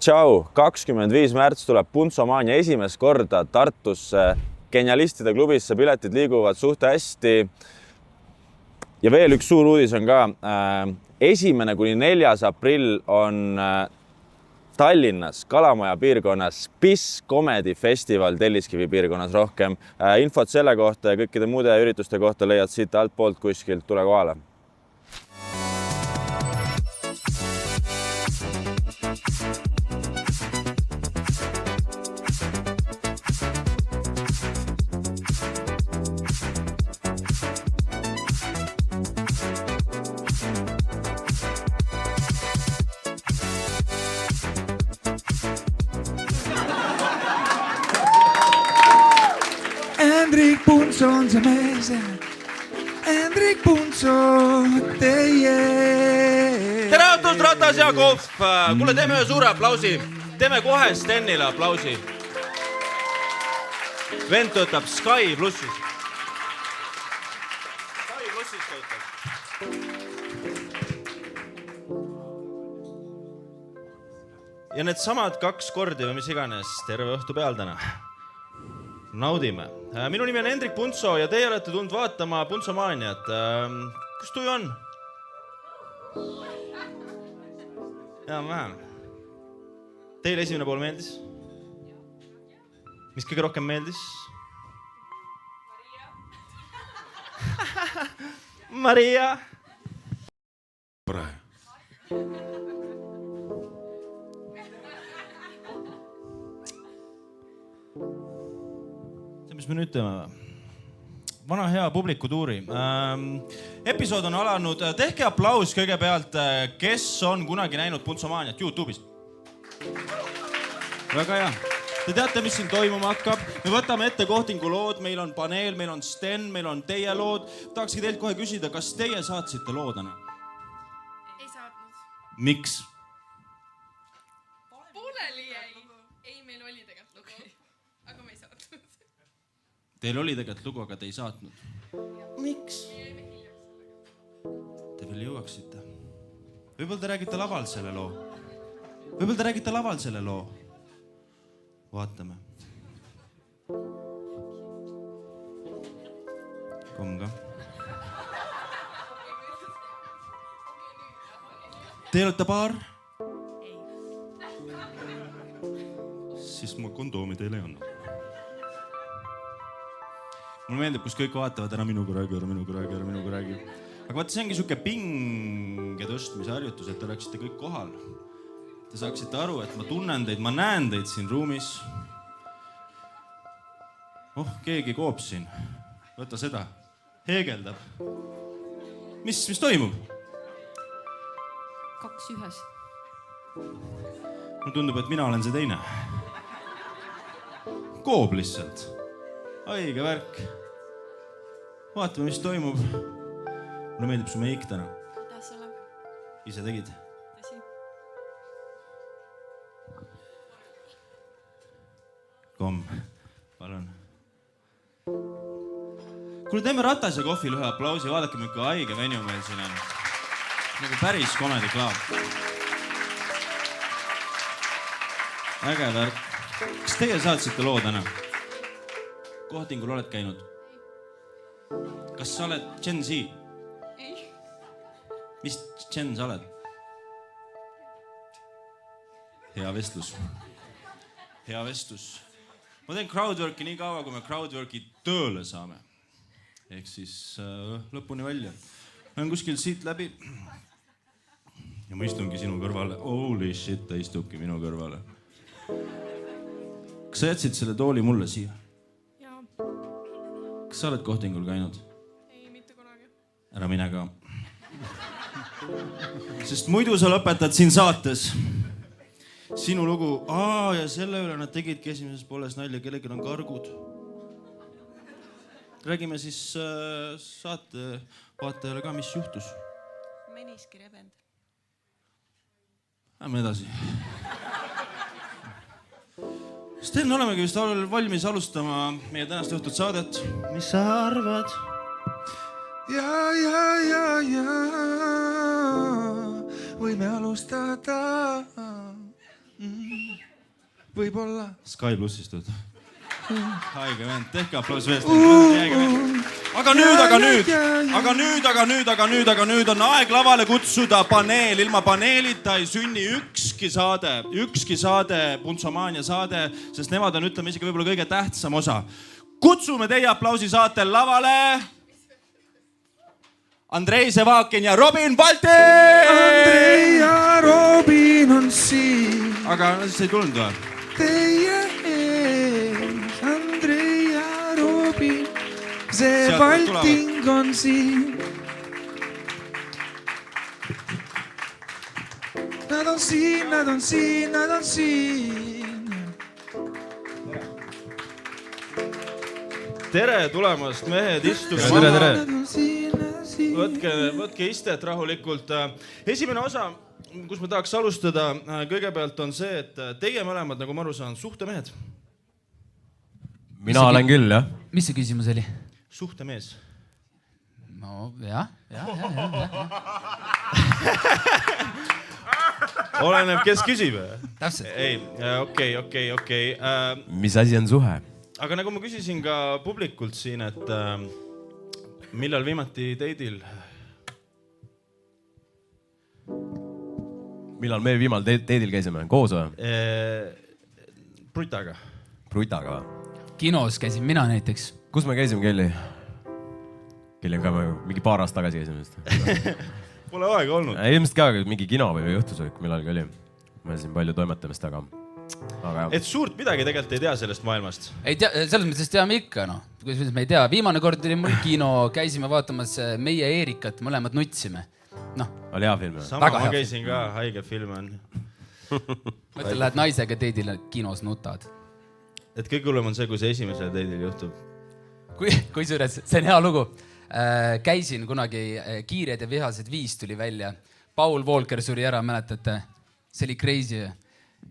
tšau! 25. märts tuleb Puntsomania esimest korda Tartusse genialistide klubisse. Piletid liiguvad suht hästi. Ja veel üks suur uudis on ka. 1.–4. aprill on Tallinnas Kalamaja piirkonnas Spiss Comedy Festival Telliskivi piirkonnas rohkem. Infot selle kohta ja kõikide muude ürituste kohta leiad siit altpoolt kuskilt. Tule kohale. Hendrik Puntso on see mees. Hendrik Puntso, teie. Tere õhtust, Ratas ja Kohv! Kuule, teeme ühe suure aplausi. Teeme kohe Stenile aplausi. Vend töötab Sky Plussis. Sky Plussis töötab. Ja need samad 2 kordi või mis iganes terve õhtu peal täna. Naudime. Minu nimi on Hendrik Puntso ja teie olete tulnud vaatama Puntsomaniat. Kus tuju on? Jaa, vähem. Teile esimene pool meeldis? Mis kõige rohkem meeldis? Maria. Mis me nüüd teeme? Vana hea publikutuuri. Episood on alanud. Tehke aplaus kõigepealt, kes on kunagi näinud Puntsomaniat YouTube'ist. Väga hea. Te teate, mis siin toimuma hakkab. Me võtame ette kohtingu lood. Meil on paneel, meil on Sten, meil on teie lood. Tahakski teilt kohe küsida, kas teie saatsite loodana? Ei saatnud. Miks? Pooleli jäi. Ei, meil oli tegelikult lugu. Aga me ei saatnud. Teil oli tegelikult lugu, aga te ei saatnud. Miks? Te veel jõuaksite. Võib-olla te räägite laval selle loo. Võib-olla te räägite laval selle loo. Vaatame. Komm ka. Te olete paar? Ei. Siis ma kondoomi teile ei anna. Mulle meeldib, kus kõik vaatavad ära minuga räägi. Aga vaata, see ongi siuke pinge tõstmise harjutus, et te oleksite kõik kohal. Te saaksite aru, et ma tunnen teid, ma näen teid siin ruumis. Keegi koob siin. Võta seda. Heegeldab. Mis toimub? 2 ühes. Mulle tundub, et mina olen see teine. Koob lihtsalt. Õige värk. Vaatame, mis toimub. Mulle meeldib su meik täna. Kuidas oleb? Ise tegid? Tõsi. Komm, palun. Kuule, teeme Ratas ja Kohvil ühe aplausi. Vaadake, milline haige venju meil siin on. Nagu päris comedy club. Äge värk. Kas teie saatsite loo täna? Kohtingul oled käinud? Kas sa oled Gen Z? Ei. Mis Gen sa oled? Hea vestlus. Hea vestlus. Ma teen crowdworki nii kaua, kui me crowdworki tööle saame. Ehk siis lõpuni välja. Olen kuskil siit läbi. Ja ma istungi sinu kõrvale. Holy shit, ta istubki minu kõrvale. Kas sa jätsid selle tooli mulle siia? Jaa. Kas sa oled kohtingul käinud? Ei, mitte kunagi. Ära mine ka. Sest muidu sa lõpetad siin saates. Sinu lugu, ja selle üle nad tegidki esimeses pooles nalja, kellelgi on kargud. Räägime siis saate vaatajale ka, mis juhtus. Meniski rebend. Lähme edasi. Sten, olemegi vist valmis alustama meie tänast õhtut saadet. Mis sa arvad? Ja. Võime alustada. võib-olla. Sky plussist võtta. Haige vend, tehke aplaus veest. Aga nüüd on aeg lavale kutsuda paneel. Ilma paneelita ei sünni ükski saade, Puntsomaania saade, sest nemad on, ütleme isegi võib-olla kõige tähtsam osa. Kutsume teie aplausi saatel lavale Andrei Sevakin ja Robin Balti! Andrei ja Robin on siin. Aga siis ei tulnud või? Teie ees, Andrei ja Robin, see Balting on siin. Nad on siin, nad on siin, nad on siin. Tere tulemast, mehed, istuge. Tere. Võtke istet rahulikult. Esimene osa, kus me tahaks alustada, kõigepealt on see, et teie mõlemad, nagu ma aru saan, suhtemehed. Mina olen küll, jah. Mis see küsimus oli? Suhtemees. No, jah. Oleneb, kes küsib. Täpselt. Ei, okei. Mis asi on suhe? Aga nagu ma küsisin ka publikult siin, et millal viimati teidil? Millal me viimal teedil käisime? Koos või? Brutaga. Brutaga või? Kinos käisin mina näiteks. Kus me käisime, Kelly? Kelly on ka mingi paar aastat tagasi käisime. Pole aega olnud. Ilmselt ka mingi kino või õhtusöök millalgi oli. Ma siin palju toimetamist, aga... Et suurt midagi tegelikult ei tea sellest maailmast. Ei tea, selles mõttes teame ikka, no. Kuidas me ei tea. Viimane kord oli mul kino, käisime vaatamas Meie Eerikat, mõlemad nutsime. No. Oli hea film. Sama ma käisin ka, haige film on. Mõtle, lähed naisega teidile kinos nutad. Et kõik hullem on see, kui see esimesel teidil juhtub. Kui suures, see on hea lugu. Käisin kunagi Kiired ja vihased 5 tuli välja. Paul Volker suri ära, mäletate? See oli crazy.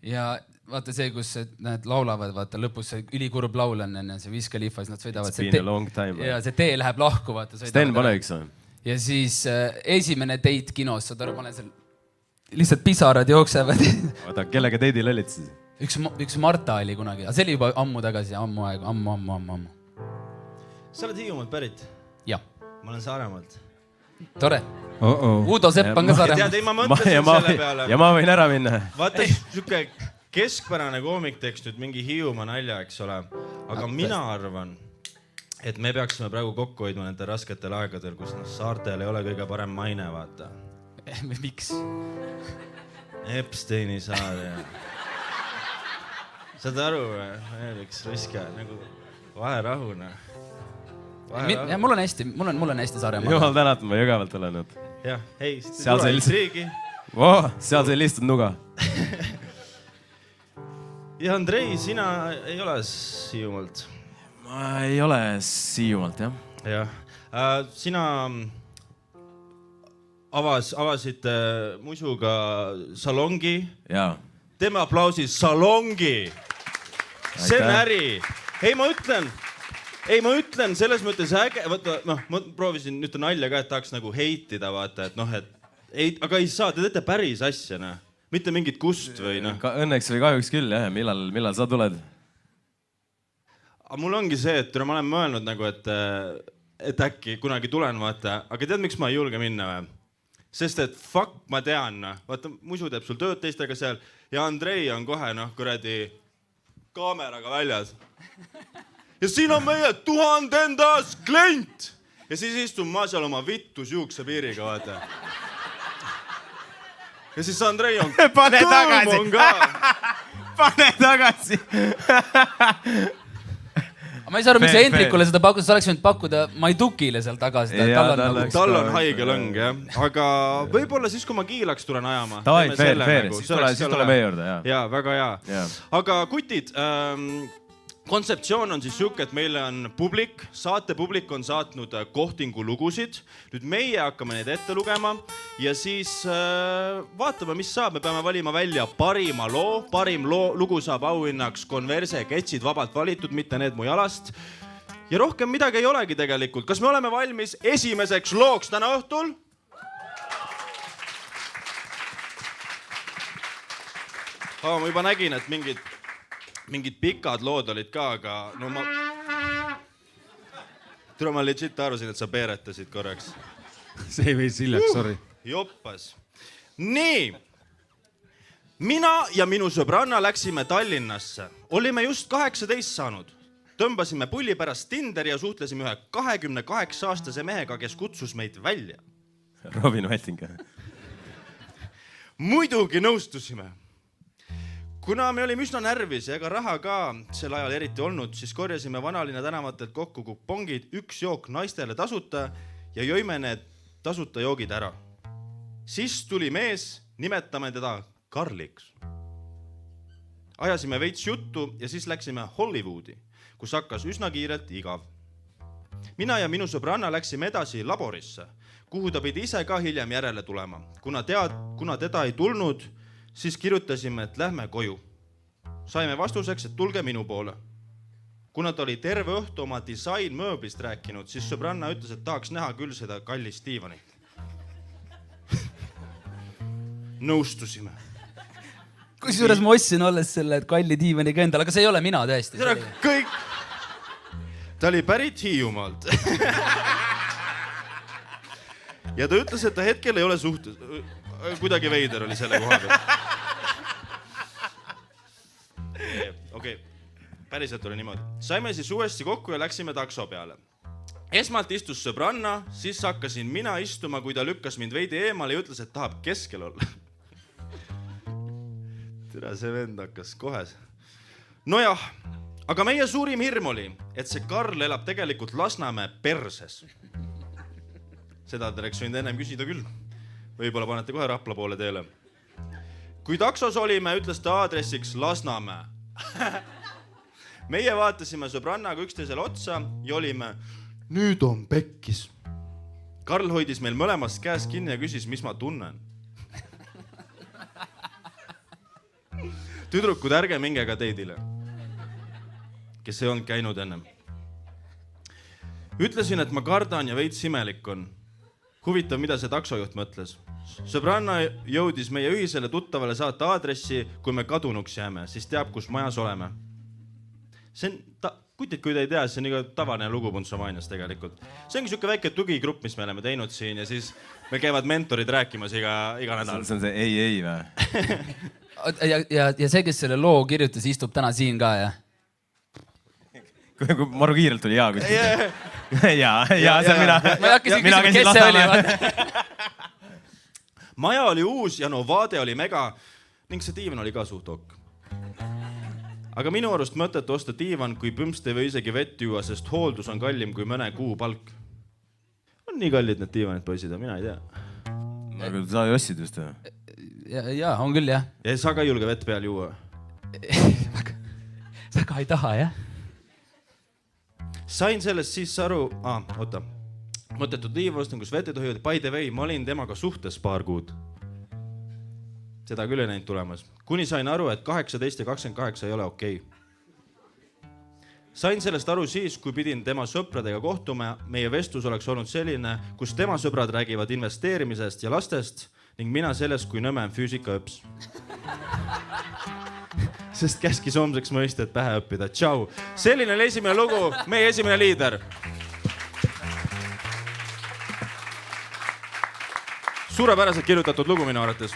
Ja vaata see, kus nad laulavad, vaata lõpus see ülikurb laul on, see Wiz Khalifa, siis nad sõidavad. It's been a long time. Ja see tee läheb lahku, vaata. Sten pane üks on. Ja siis esimene date kinos, saad aru, ma olen seal, lihtsalt pisarad jooksevad. Oota, kellega teidil olid siis? Üks Marta oli kunagi, aga see oli juba ammu tagasi, ammu. Sa oled Hiiumaalt pärit? Jah. Ma olen Saaremaalt. Tore. Udo Sepp on ka Saaremaalt. Tead, ei ma mõtlesin selle peale. Ja ma võin ära minna. Vaata, siuke keskpärane koomik teeks nüüd mingi Hiiumaa nalja, eks ole. Aga mina arvan, et me peaksime praegu kokku hoidma nende rasketel aegadel, kus saartel ei ole kõige parem maine, vaata. Miks? Epsteini saar ja... Saad aru, üks riske, nagu vaherahuna. Mul on hästi Saaremaal. Jumal tänat, ma Jõgevalt olen. Jah, ei, seal tule riigi. Seal see lihtsalt nuga. Ja Andrei, sina ei ole Hiiumaalt? Ma ei ole Hiiumaalt, jah. Jah. Sina avasid musuga salongi. Jaa. Teeme aplausi salongi. See on äri. Ei, ma ütlen selles mõttes äge, vaata, ma proovisin nüüd nalja ka, et tahaks nagu heitida, vaata, et aga ei saa, te teete päris asja, mitte mingit kust või . Õnneks või kahjuks küll, jah. Millal sa tuled? Mul ongi see, et ma olen mõelnud nagu, et äkki kunagi tulen, vaata, aga tead, miks ma ei julge minna või? Sest et fuck, ma tean, vaata, musu teeb sul tööd teistega seal ja Andrei on kohe, kuradi kaameraga väljas. Ja siin on meie 1000 klient. Ja siis istun ma seal oma vittu siukse piiriga, vaata. Ja siis Andrei on... Pane tagasi! Pane tagasi! Ma ei saa aru, miks sa Hendrikule seda pakkud, sa oleks võinud pakkuda Maidukile seal tagasi. Tal on haige lõng, jah. Aga võib-olla siis, kui ma Kiilaks tulen ajama. Davai, fair. Siis tule meie juurde, jah. Jaa, väga hea. Aga kutid, kontseptsioon on siis siuke, et meile on publik, saate publik on saatnud kohtingu lugusid. Nüüd meie hakkame neid ette lugema ja siis vaatame, mis saab. Me peame valima välja parima loo. Parim lugu saab auhinnaks Converse ketsid vabalt valitud, mitte need mu jalast. Ja rohkem midagi ei olegi tegelikult. Kas me oleme valmis esimeseks looks täna õhtul? Ma juba nägin, et mingid mingid pikad lood olid ka, aga no ma legit arvasin, et sa peeretasid korraks. See ei või siljaks, sorry. Joppas. Nii. Mina ja minu sõbranna läksime Tallinnasse. Olime just 18 saanud. Tõmbasime pulli pärast Tinderi ja suhtlesime ühe 28-aastase mehega, kes kutsus meid välja. Robin Välting. Muidugi nõustusime. Kuna me olime üsna närvis ja ega raha ka sel ajal eriti olnud, siis korjasime vanalinna tänavatelt kokku kupongid, üks jook naistele tasuta ja jõime need tasuta joogid ära. Siis tuli mees, nimetame teda Karliks. Ajasime veits juttu ja siis läksime Hollywoodi, kus hakkas üsna kiirelt igav. Mina ja minu sõbranna läksime edasi laborisse, kuhu ta pidi ise ka hiljem järele tulema. Kuna teda ei tulnud, siis kirjutasime, et lähme koju. Saime vastuseks, et tulge minu poole. Kuna ta oli terve õhtu oma disainmööblist rääkinud, siis sõbranna ütles, et tahaks näha küll seda kallist diivanit. Nõustusime. Kusjuures ma ostsin alles selle kalli diivaniga endale, aga see ei ole mina tõesti. Kõik. Ta oli pärit Hiiumaalt. Ja ta ütles, et ta hetkel ei ole suhtes. Kuidagi veider oli selle koha peal. Okei, päriselt oli niimoodi. Saime siis uuesti kokku ja läksime takso peale. Esmalt istus sõbranna, siis hakkasin mina istuma, kui ta lükkas mind veidi eemale ja ütles, et tahab keskel olla. Tere, see vend hakkas kohe. Nojah, aga meie suurim hirm oli, et see Karl elab tegelikult Lasnamäe perses. Seda te oleks võinud ennem küsida küll. Võib-olla panete kohe Rapla poole teele. Kui taksos olime, ütles ta aadressiks Lasnamäe. Meie vaatasime sõbrannaga üksteisele otsa ja olime, nüüd on pekkis. Karl hoidis meil mõlemast käes kinni ja küsis, mis ma tunnen. Tüdrukud, ärge minge ka teidile, kes ei olnud käinud ennem. Ütlesin, et ma kardan ja veits imelik on. Huvitav, mida see taksojuht mõtles. Sõbranna jõudis meie ühisele tuttavale saata aadressi, kui me kadunuks jääme, siis teab, kus majas oleme. See on, kui te ei tea, see on iga tavaline lugu Puntsomaanias tegelikult. See ongi siuke väike tugigrupp, mis me oleme teinud siin ja siis me käivad mentorid rääkimas iga nädal. See on see ei või? Ja see, kes selle loo kirjutas, istub täna siin ka, jah? Kui maru kiirelt tuli hea küsimus. Jaa, see on mina. Ma ei hakkasin küsima, kes see oli. Maja oli uus ja no vaade oli mega ning see diivan oli ka suht ok. Aga minu arust mõtet osta diivan, kui pümst ei või isegi vett juua, sest hooldus on kallim kui mõne kuu palk. On nii kallid need diivanid, poisid, mina ei tea. Aga sa ei ostsid just või? Jaa, on küll, jah. Ja sa ka ei julge vett peal juua? Väga ei taha, jah. Sain sellest siis aru, mõttetud diivan ostan, kus vett ei tohi. By the way, ma olin temaga suhtes paar kuud. Seda küll ei näinud tulemas. Kuni sain aru, et 18 ja 28 ei ole okei. Sain sellest aru siis, kui pidin tema sõpradega kohtuma. Meie vestlus oleks olnud selline, kus tema sõbrad räägivad investeerimisest ja lastest ning mina sellest, kui nõme on füüsikaõps. Sest käskis homseks mõistet pähe õppida. Tšau! Selline oli esimene lugu, meie esimene liider. Suurepäraselt kirjutatud lugu minu arvates.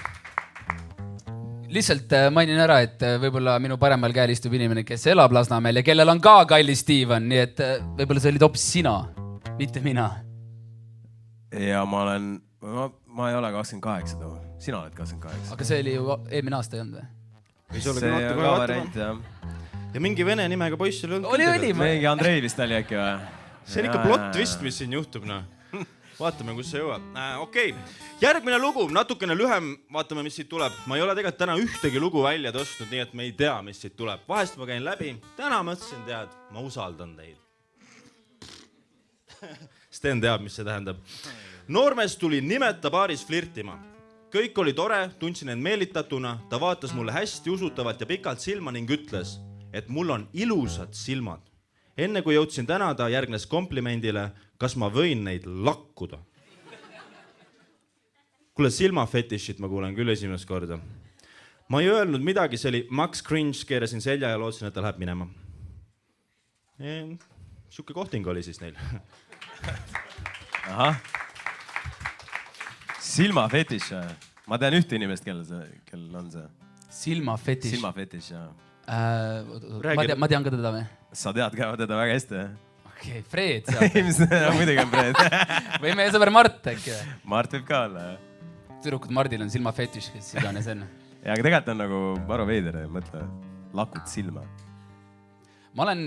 Lihtsalt mainin ära, et võib-olla minu paremal käel istub inimene, kes elab Lasnamäel ja kellel on ka kallis diivan, nii et võib-olla see oli tops sina, mitte mina. Ja ma ei ole 28 too. Sina oled 28. Aga see oli ju eelmine aasta ei olnud või? See on ka variant, jah. Ja mingi vene nimega poiss oli olnud. Oli. Mingi Andrei vist oli äkki või? See on ikka plot twist, mis siin juhtub, no. Vaatame, kus see jõuab. Okei, järgmine lugu, natukene lühem, vaatame, mis siit tuleb. Ma ei ole tegelikult täna ühtegi lugu välja tõstnud, nii et me ei tea, mis siit tuleb. Vahest ma käin läbi. Täna mõtlesin, tead, ma usaldan teid. Sten teab, mis see tähendab. Noormees tuli nimeta baaris flirtima. Kõik oli tore, tundsin end meelitatuna. Ta vaatas mulle hästi usutavalt ja pikalt silma ning ütles, et mul on ilusad silmad. Enne kui jõudsin tänada, järgnes komplimendile, kas ma võin neid lakkuda. Kuule, silmafetišit ma kuulen küll esimest korda. ma ei öelnud midagi, see oli Max Cringe, keerasin selja ja lootsin, et ta läheb minema. Siuke kohting oli siis neil. Ahah. Silmafetiš. Ma tean ühte inimest, kellel on see. Silmafetiš. Silmafetiš, jah. Ma tean ka teda või? Sa tead ka teda väga hästi, jah? Okei, Fred. Muidugi on Fred. Või meie sõber Mart äkki. Mart võib ka olla, jah. Tüdrukud Mardil on silmafetiš, kes iganes on. Ja, aga tegelikult on nagu Varo Veider, mõtle, lakud silma. Ma olen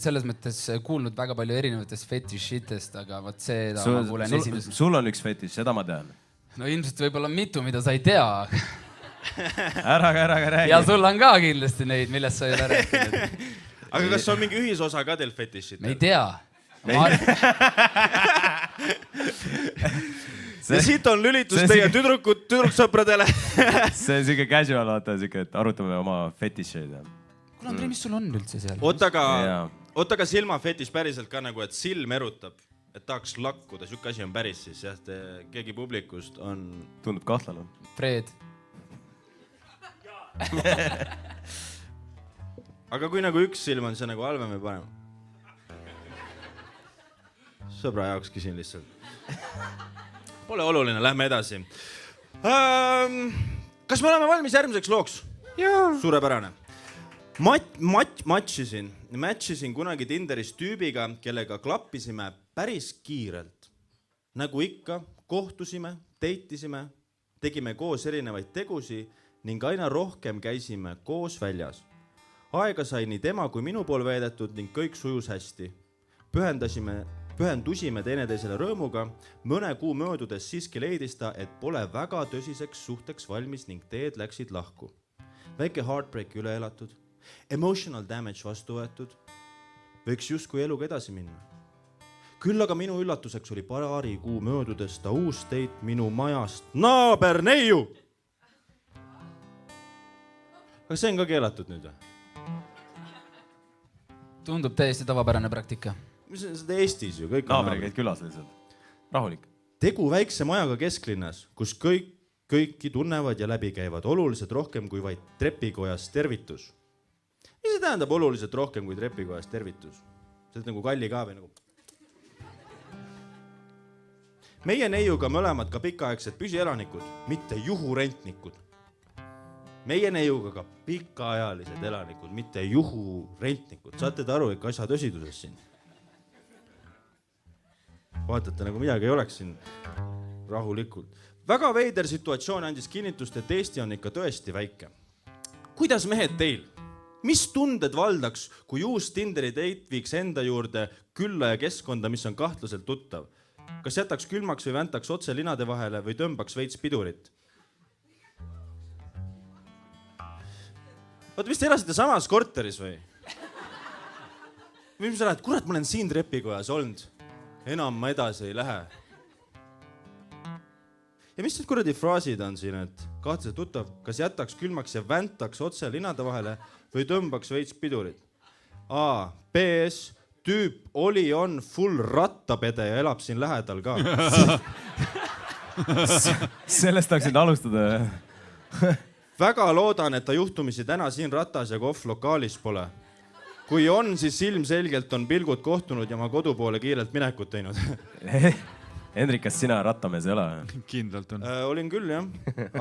selles mõttes kuulnud väga palju erinevatest fetišitest, aga võt seda ma kuulen esimest. Sul on üks fetiš, seda ma tean. No ilmselt võib-olla mitu, mida sa ei tea. Ära räägi. Ja sul on ka kindlasti neid, millest sa ei ole rääkinud. Aga kas on mingi ühisosa ka teil fetišit? Me ei tea. Ja siit on lülitus teie tüdruksõpradele. See on siuke casual, vaata, siuke, et arutame oma fetišeid. Kuule, Andrei, mis sul on üldse seal? Oota ka silmafetiš päriselt ka nagu, et silm erutab, et tahaks lakkuda, siuke asi on päris siis, jah, keegi publikust on... Tundub kahtlane. Fred. Aga kui nagu üks silm on see nagu halvem või parem? Sõbra jaoks küsin lihtsalt. Pole oluline, lähme edasi. Kas me oleme valmis järgmiseks looks? Jaa. Suurepärane. Matchisin kunagi Tinderis tüübiga, kellega klappisime päris kiirelt. Nagu ikka, kohtusime, deitisime, tegime koos erinevaid tegusi ning aina rohkem käisime koos väljas. Aega sai nii tema kui minu pool veedetud ning kõik sujus hästi. Pühendusime teineteisele rõõmuga, mõne kuu möödudes siiski leidis ta, et pole väga tõsiseks suhteks valmis ning teed läksid lahku. Väike heartbreak üle elatud, emotional damage vastu võetud, võiks justkui eluga edasi minna. Küll aga minu üllatuseks oli paari kuu möödudes ta uus date minu majast naaber neiu. Aga see on ka keelatud nüüd? Tundub täiesti tavapärane praktika. Mis on seda Eestis ju? Naabri käid külas lihtsalt. Rahulik. Tegu väikse majaga kesklinnas, kus kõiki tunnevad ja läbi käivad oluliselt rohkem kui vaid trepikojas tervitus. Mis see tähendab oluliselt rohkem kui trepikojas tervitus? See on nagu Kalli ka või nagu... Meie neiuga mõlemad ka pikaaegsed püsielanikud, mitte juhurentnikud. Meie neiuga ka pikaajalised elanikud, mitte juhurentnikud. Saate te aru, ikka asja tõsiduses siin? Vaatate, nagu midagi ei oleks siin rahulikult. Väga veider situatsioon andis kinnitust, et Eesti on ikka tõesti väike. Kuidas mehed teil? Mis tunded valdaks, kui uus Tinderi date viiks enda juurde külla ja keskkonda, mis on kahtlaselt tuttav? Kas jätaks külmaks või väntaks otse linade vahele või tõmbaks veits pidurit? Oota, mis te elasite samas korteris või? Või mis sa lähed? Kurat, ma olen siin trepikojas olnud. Enam ma edasi ei lähe. Ja mis need kuradi fraasid on siin, et kahtlaselt tuttav, kas jätaks külmaks ja väntaks otse linade vahele või tõmbaks veits pidurit? A. PS. Tüüp on full rattapede ja elab siin lähedal ka. Sellest tahaksid alustada. Väga loodan, et ta juhtumisi täna siin ratas ja kohv lokaalis pole. Kui on, siis ilmselgelt on pilgud kohtunud ja ma kodu poole kiirelt minekut teinud. Hendrik, kas sina rattamees ei ole? Kindlalt on. Olin küll, jah.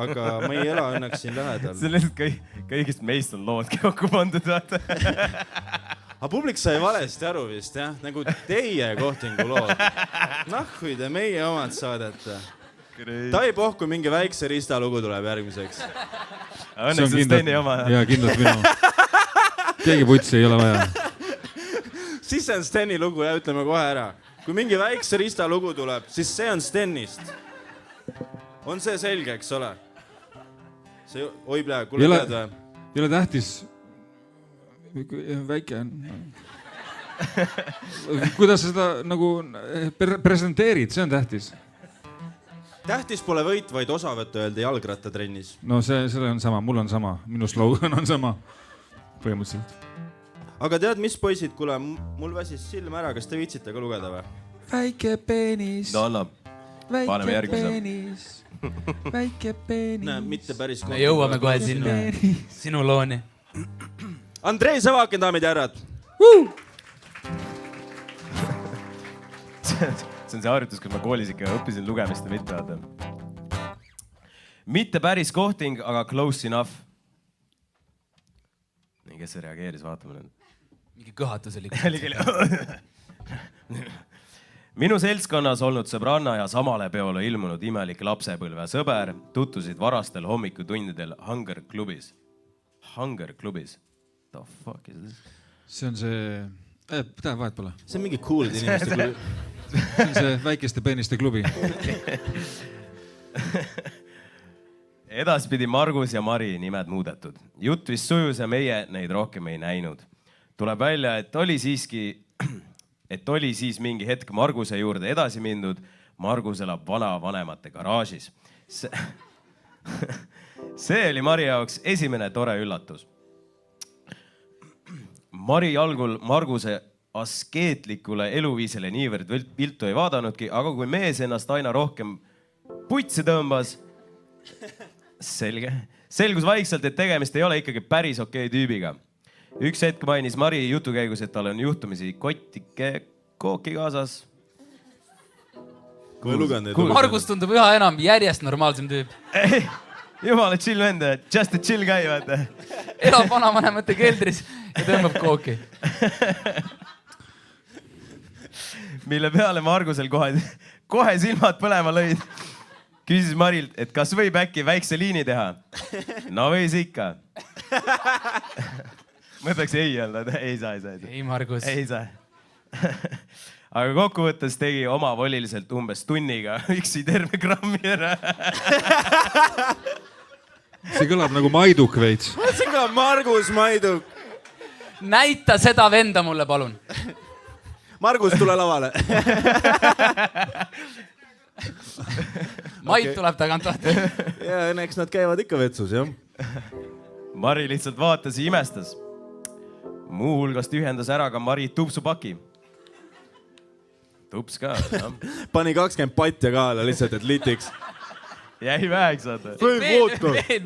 Aga ma ei ela õnneks siin lähedal. See on lihtsalt kõigist meist on loodki kokku pandud. Aga publik sai valesti aru vist, jah? Nagu teie kohtingu lood. Nahhui te meie omad saadete. Ta ei pohku, mingi väikse ristalugu tuleb järgmiseks. Õnneks on Steni oma. Jaa, kindlalt minu. Keegi putsi ei ole vaja. Siis see on Steni lugu ja ütleme kohe ära. Kui mingi väikse ristalugu tuleb, siis see on Stenist. On see selge, eks ole? See, oi plee, kuule tead või? Ei ole tähtis. Väike on. Kuidas sa seda nagu presenteerid, see on tähtis. Tähtis pole võit, vaid osavõttu öelda jalgrattatrennis. No selle on sama, mul on sama. Minu slogan on sama. Põhimõtteliselt. Aga tead, mis poisid, kuule, mul väsis silm ära, kas te viitsite ka lugeda või? Väike peenis. No annab. Paneme järgmise. Väike peenis. Näe, mitte päris me jõuame kohe sinna sinu looni. Andrei Sõvakin, daamid ja härrad. See on see harjutus, kus ma koolis ikka õppisin lugemist ja mitte vaata. Mitte päris kohting, aga close enough. Nii, kes see reageeris, vaatame nüüd. Mingi kõhatus oli. Minu seltskonnas olnud sõbranna ja samale peole ilmunud imelik lapsepõlve sõber tutvusid varastel hommikutundidel Hunger klubis. Hunger klubis. The fuck is this? see on see, vahet pole. See on mingi cool inimeste klubi. See on see väikeste peeniste klubi. Edaspidi Margus ja Mari nimed muudetud. Jutt vist sujus ja meie neid rohkem ei näinud. Tuleb välja, et oli siis mingi hetk Marguse juurde edasi mindud. Margus elab vanavanemate garaažis. See oli Mari jaoks esimene tore üllatus. Mari algul Marguse askeetlikule eluviisele niivõrd viltu ei vaadanudki, aga kui mees ennast aina rohkem putsi tõmbas, selgus vaikselt, et tegemist ei ole ikkagi päris okei tüübiga. Üks hetk mainis Mari jutu käigus, et tal on juhtumisi kottike kooki kaasas. Margus tundub üha enam järjest normaalsem tüüp. Ei, jumala chill vend, just a chill guy, vaata. Elab vanavanemate keldris ja tõmbab kooki. Mille peale Margusel kohe silmad põlema lõid. Küsis Marilt, et kas võib äkki väikse liini teha? No võis ikka. Mõtleks ei öelda, ei saa. Ei, Margus. Ei saa. Aga kokkuvõttes tegi oma voliliselt umbes tunniga üksi terve grammi ära. See kõlab nagu Maiduk veits. See kõlab Margus Maiduk. Näita seda venda mulle, palun. Margus, tule lavale. Mait tuleb tagant vaata. Ja õnneks nad käivad ikka vetsus, jah. Mari lihtsalt vaatas ja imestas. Muuhulgast ühendas ära ka Mari tupsupaki. Tups ka. Pani 20 patja kaala lihtsalt, et litiks. Jäi väheks, vaata.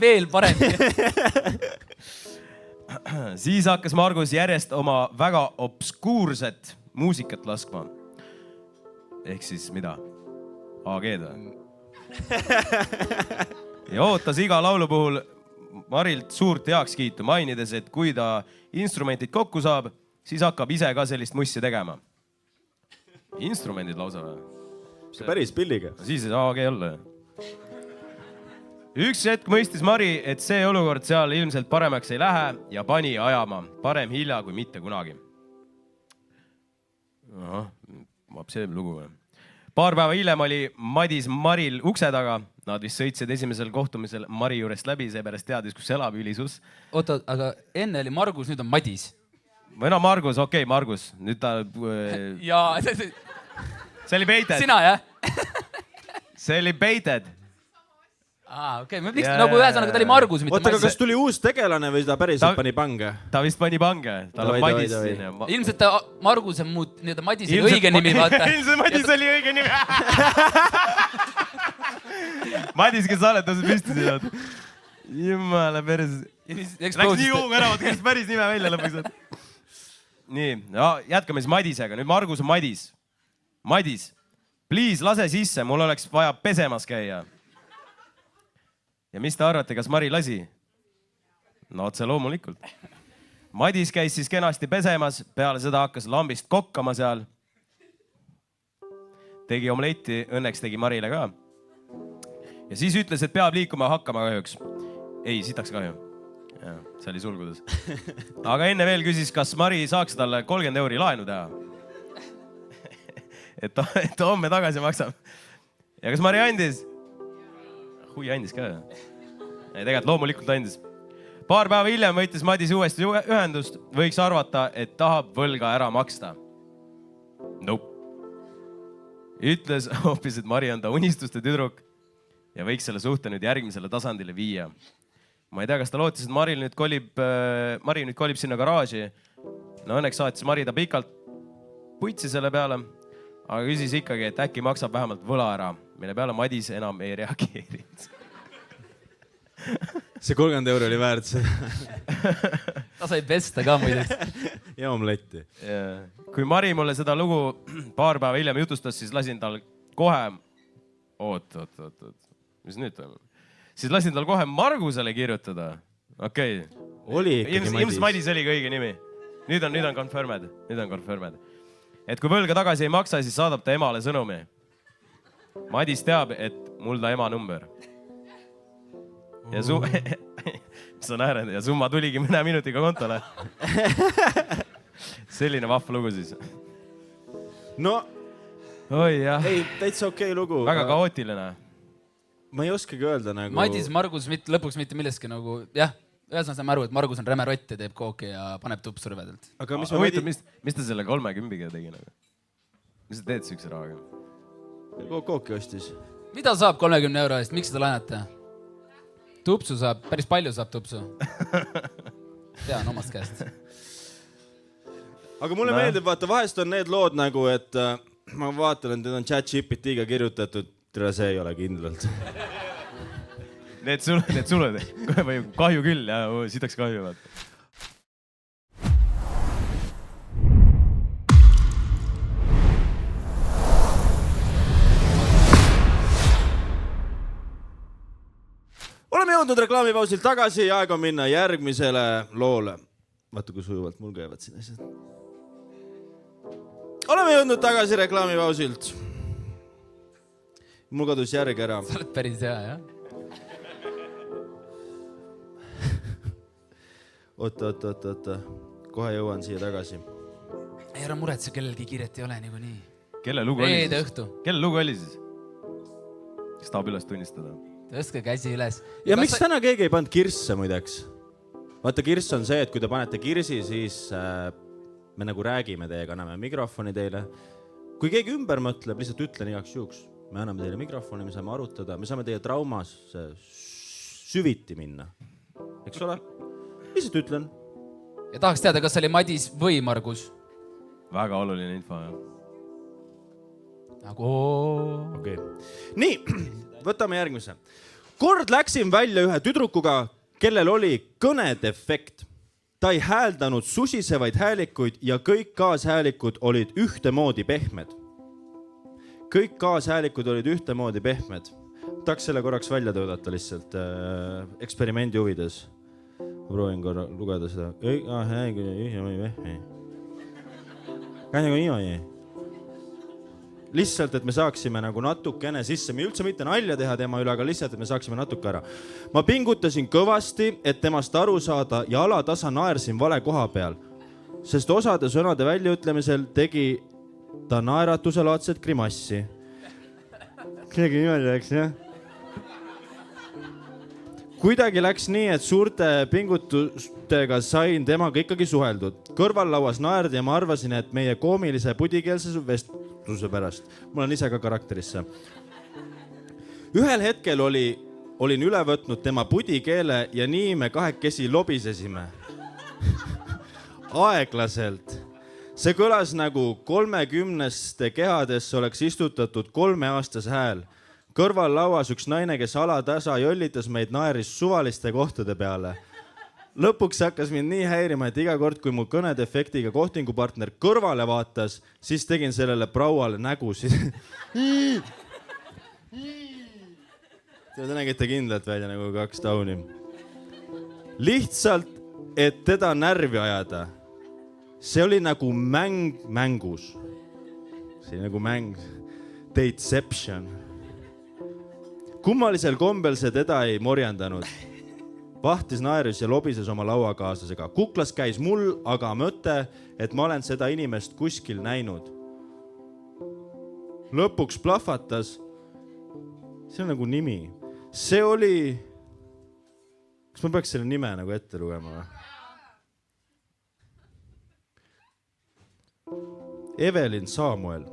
Veel parem. Siis hakkas Margus järjest oma väga obskuurset muusikat laskma. Ehk siis mida? AG-d või? Ja ootas iga laulu puhul Marilt suurt heakskiitu, mainides, et kui ta instrumentid kokku saab, siis hakkab ise ka sellist mussi tegema. Instrumendid lausa või? Päris pilliga. Siis ei saa AG olla. Üks hetk mõistis Mari, et see olukord seal ilmselt paremaks ei lähe ja pani ajama. Parem hilja kui mitte kunagi. See lugu või? Paar päeva hiljem oli Madis Maril ukse taga. Nad vist sõitsid esimesel kohtumisel Mari juurest läbi, seepärast teadis, kus elab Ülisus. Oota, aga enne oli Margus, nüüd on Madis. Või no Margus, okei, Margus. Nüüd ta... Jaa, see oli baited. Sina, jah? See oli baited. Okei, miks nagu ühesõnaga ta oli Margus, mitte Madis. Oota, aga kas tuli uus tegelane või ta päriselt pani pange? Ta vist pani pange. Tal on Madis. Ilmselt ta Margus on muud nii-öelda Madis oli õige nimi, vaata. Ilmselt Madis oli õige nimi. Madis, kes sa oled, ta püsti siin. Jumala päris. Läks nii kuhuga ära, kes päris nime välja lõpuks. Nii, jätkame siis Madisega. Nüüd Margus on Madis. Madis, please lase sisse, mul oleks vaja pesemas käia. Ja mis te arvate, kas Mari lasi? No otse loomulikult. Madis käis siis kenasti pesemas, peale seda hakkas lambist kokkama seal. Tegi omletti, õnneks tegi Marile ka. Ja siis ütles, et peab liikuma hakkama kahjuks. Ei, sitaks kahju. Ja, see oli sulgudes. Aga enne veel küsis, kas Mari saaks talle 30 € laenu teha. Et homme tagasi maksab. Ja kas Mari andis? Hui andis ka. Ei, tegelikult loomulikult andis. Paar päeva hiljem võitis Madis uuesti ühendust. Võiks arvata, et tahab võlga ära maksta. Nope. Ütles hoopis, et Mari on ta unistuste tüdruk ja võiks selle suhte nüüd järgmisele tasandile viia. Ma ei tea, kas ta lootis, et Mari nüüd kolib sinna garaaži. No õnneks saatis Mari ta pikalt putsi selle peale, aga küsis ikkagi, et äkki maksab vähemalt võla ära. mille peale Madis enam ei reageerinud. see 30 € oli väärt see. Ta sai pesta ka muidu. ja omletti. Kui Mari mulle seda lugu paar päeva hiljem jutustas, siis lasin tal kohe... Oot. Mis nüüd toimub? Siis lasin tal kohe Margusele kirjutada. Okei. Oli ikkagi Madis. Madis oli ka õige nimi. Nüüd on confirmed. Et kui võlga tagasi ei maksa, siis saadab ta emale sõnumi. Madis teab, et mul ta ema number. Ja sa näered, ja summa tuligi mõne minutiga kontole. Selline vahva lugu siis. No, Oi jah. ei, täitsa okei lugu. Väga kaootiline. Ma ei oskagi öelda nagu... Madis, Margus lõpuks mitte millestki nagu, jah, ühesõnaga saame aru, et Margus on räme rott ja teeb kooki ja paneb tupsu rõvedalt. Aga mis ta selle 30-ga tegi nagu? Mis sa teed sükse rahaga? Kooki ostis. Mida saab 30 € eest? Miks seda laenata? Tupsu saab, päris palju saab tupsu. Tean omast käest. Aga mulle meeldib, vaata, vahest on need lood nagu, et ma vaatan, et need on ChatGPT-ga kirjutatud, tere, see ei ole kindlalt. Need suled või kahju küll ja sitaks kahju. Vaata. Oleme jõudnud reklaamipausilt tagasi ja aeg on minna järgmisele loole. Vaata, kui sujuvalt mul käivad siin asjad. Oleme jõudnud tagasi reklaamipausilt. Mul kadus järg ära. Sa oled päris hea, jah? Oota. Kohe jõuan siia tagasi. Ei, ära muretse, kellelgi kiiret ei ole nii kui nii. Kelle lugu oli Reede siis? õhtu. Kelle lugu oli siis? Kes tahab üles tunnistada? Tõstke käsi üles. Ja miks täna keegi ei pannud kirsse muideks? Vaata, kirss on see, et kui te panete kirsi, siis me nagu räägime teiega, anname mikrofoni teile. Kui keegi ümber mõtleb, lihtsalt ütlen igaks juhuks. Me anname teile mikrofoni, me saame arutada, me saame teie traumas süviti minna. Eks ole? Lihtsalt ütlen. Ja tahaks teada, kas oli Madis või Margus? Väga oluline info, jah. Nagu... Okay. Nii, võtame järgmise. Kord läksin välja ühe tüdrukuga, kellel oli kõnedefekt. Ta ei hääldanud susisevaid häälikuid ja kõik kaashäälikud olid ühtemoodi pehmed. Kõik kaashäälikud olid ühtemoodi pehmed. Tahaks selle korraks välja tõudata lihtsalt eksperimendi huvides. Proovin korra lugeda seda. Lihtsalt, et me saaksime nagu natukene sisse, me üldse mitte nalja teha tema üle, aga lihtsalt, et me saaksime natuke ära. Ma pingutasin kõvasti, et temast aru saada ja alatasa naersin vale koha peal, sest osade sõnade väljaütlemisel tegi ta naeratuse laadset grimassi. Kuidagi niimoodi läks, jah? Kuidagi läks nii, et suurte pingutustega sain temaga ikkagi suheldud. Kõrvallauas naerdi ja ma arvasin, et meie koomilise pudikeelse vestluse pärast. Mul on ise ka karakterisse. Ühel hetkel olin üle võtnud tema pudikeele ja nii me kahekesi lobisesime. Aeglaselt. See kõlas nagu 30 kehadesse oleks istutatud 3-aastase hääl. Kõrval lauas üks naine, kes alatasa jollitas meid naeris suvaliste kohtade peale. Lõpuks hakkas mind nii häirima, et iga kord, kui mu kõnedefektiga kohtingupartner kõrvale vaatas, siis tegin sellele prauale nägusid. Te nägite kindlalt välja nagu 2 tauni. Lihtsalt, et teda närvi ajada. See oli nagu mäng mängus. See oli nagu mäng. Dateception. Kummalisel kombel see teda ei morjandanud. Vahtis naeris ja lobises oma lauakaaslasega. Kuklas käis mul aga mõte, et ma olen seda inimest kuskil näinud. Lõpuks plahvatas. See on nagu nimi. See oli... Kas ma peaks selle nime nagu ette lugema? Evelyn Samuel.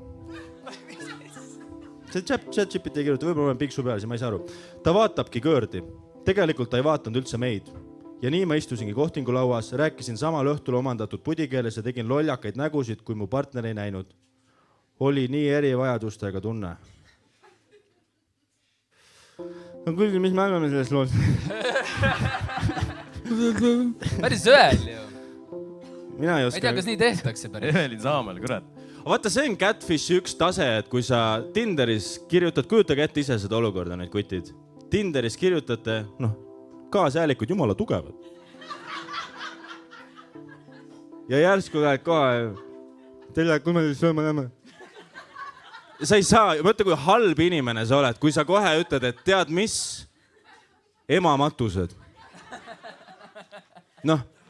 See ChatGPT kirjuta, võib-olla olen piksu peal, siis ma ei saa aru. Ta vaatabki kõõrdi. Tegelikult ta ei vaatanud üldse meid. Ja nii ma istusingi kohtingulauas, rääkisin samal õhtul omandatud pudikeeles ja tegin lollakaid nägusid, kui mu partner ei näinud. Oli nii erivajadustega tunne. no kuulge, mis me arvame sellest loost? Päris õel ju. Mina ei Ma ei oska. tea, kas nii tehtakse päris. Evelin Saamäel, kurat. Vaata, see on Catfishi üks tase, et kui sa Tinderis kirjutad, kujutage ette ise seda olukorda, need kutid. Tinderis kirjutate, kaasjäälikud jumala tugevad. Ja järsku lähed kohe, teile, kui me siis sööma näeme. Sa ei saa, mõtle, kui halb inimene sa oled, kui sa kohe ütled, et tead mis? Emamatused.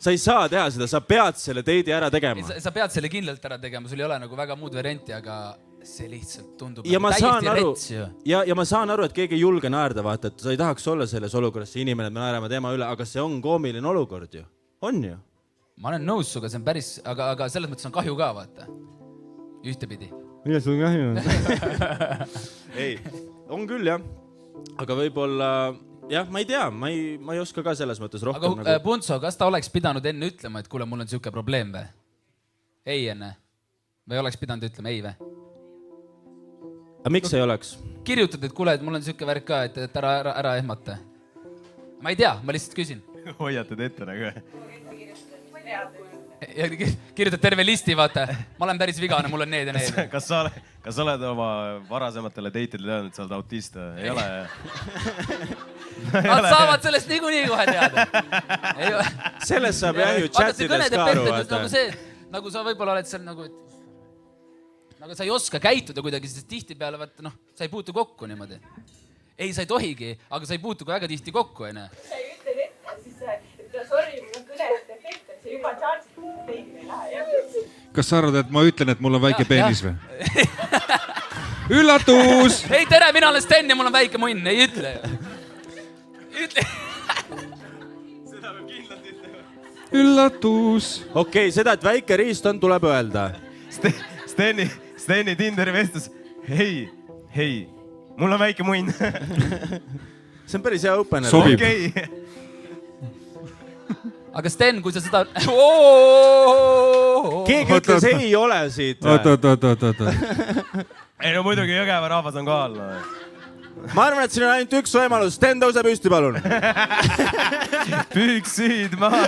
Sa ei saa teha seda, sa pead selle teidi ära tegema. Sa pead selle kindlalt ära tegema, sul ei ole nagu väga muud varianti, aga see lihtsalt tundub ja ma saan täiesti aru, rets ju. ja ma saan aru, et keegi ei julge naerda, vaata, et sa ei tahaks olla selles olukorras, see inimene, et me naerame tema üle, aga see on koomiline olukord ju. On ju? Ma olen nõus suga, see on päris, aga selles mõttes on kahju ka, vaata. Ühtepidi. Mida sul kahju on? Ei, on küll jah. Aga võib-olla, jah, ma ei tea, ma ei oska ka selles mõttes rohkem. Aga Puntso, kas ta oleks pidanud enne ütlema, et kuule, mul on siuke probleem või? Ei enne? Või oleks pidanud ütlema ei või? Aga miks ei oleks? Kirjutad, et kuule, et mul on siuke värk ka, et ära ehmata. Ma ei tea, ma lihtsalt küsin. Hoiatad ette nagu. Kirjutad terve listi, vaata. Ma olen päris vigane, mul on need ja need. Kas sa oled oma varasematele deitidele öelnud, et sa oled autist? Ei ole. Nad saavad sellest niikuinii kohe teada. Sellest saab jah ju chatides ka aru. Nagu sa võib-olla oled seal nagu, et aga sa ei oska käituda kuidagi, sest tihtipeale sa ei puutu kokku niimoodi. Ei, sa ei tohigi, aga sa ei puutu väga tihti kokku, enne. Sa ei ütled ette, siis sorry, mul on kõnest efekt, et see juba chartsid teidile ei lähe. Kas sa arvad, et ma ütlen, et mul on väike peenis või? Üllatus! Ei, tere, mina olen Sten ja mul on väike munn, ei ütle. Ütle. Seda peab kindlalt ütlema. Üllatus! Okei, seda, et väike riist on, tuleb öelda. Steni Tinderi vestlus. Hei, mul on väike munn. See on päris hea opener. Sobib. Okei. Aga Sten, kui sa seda... Keegi ütles ei ole siit. Oot. Ei no muidugi Jõgeva rahvas on kohal. Ma arvan, et siin on ainult üks võimalus. Sten, tõuse püsti, palun. Püksid maha.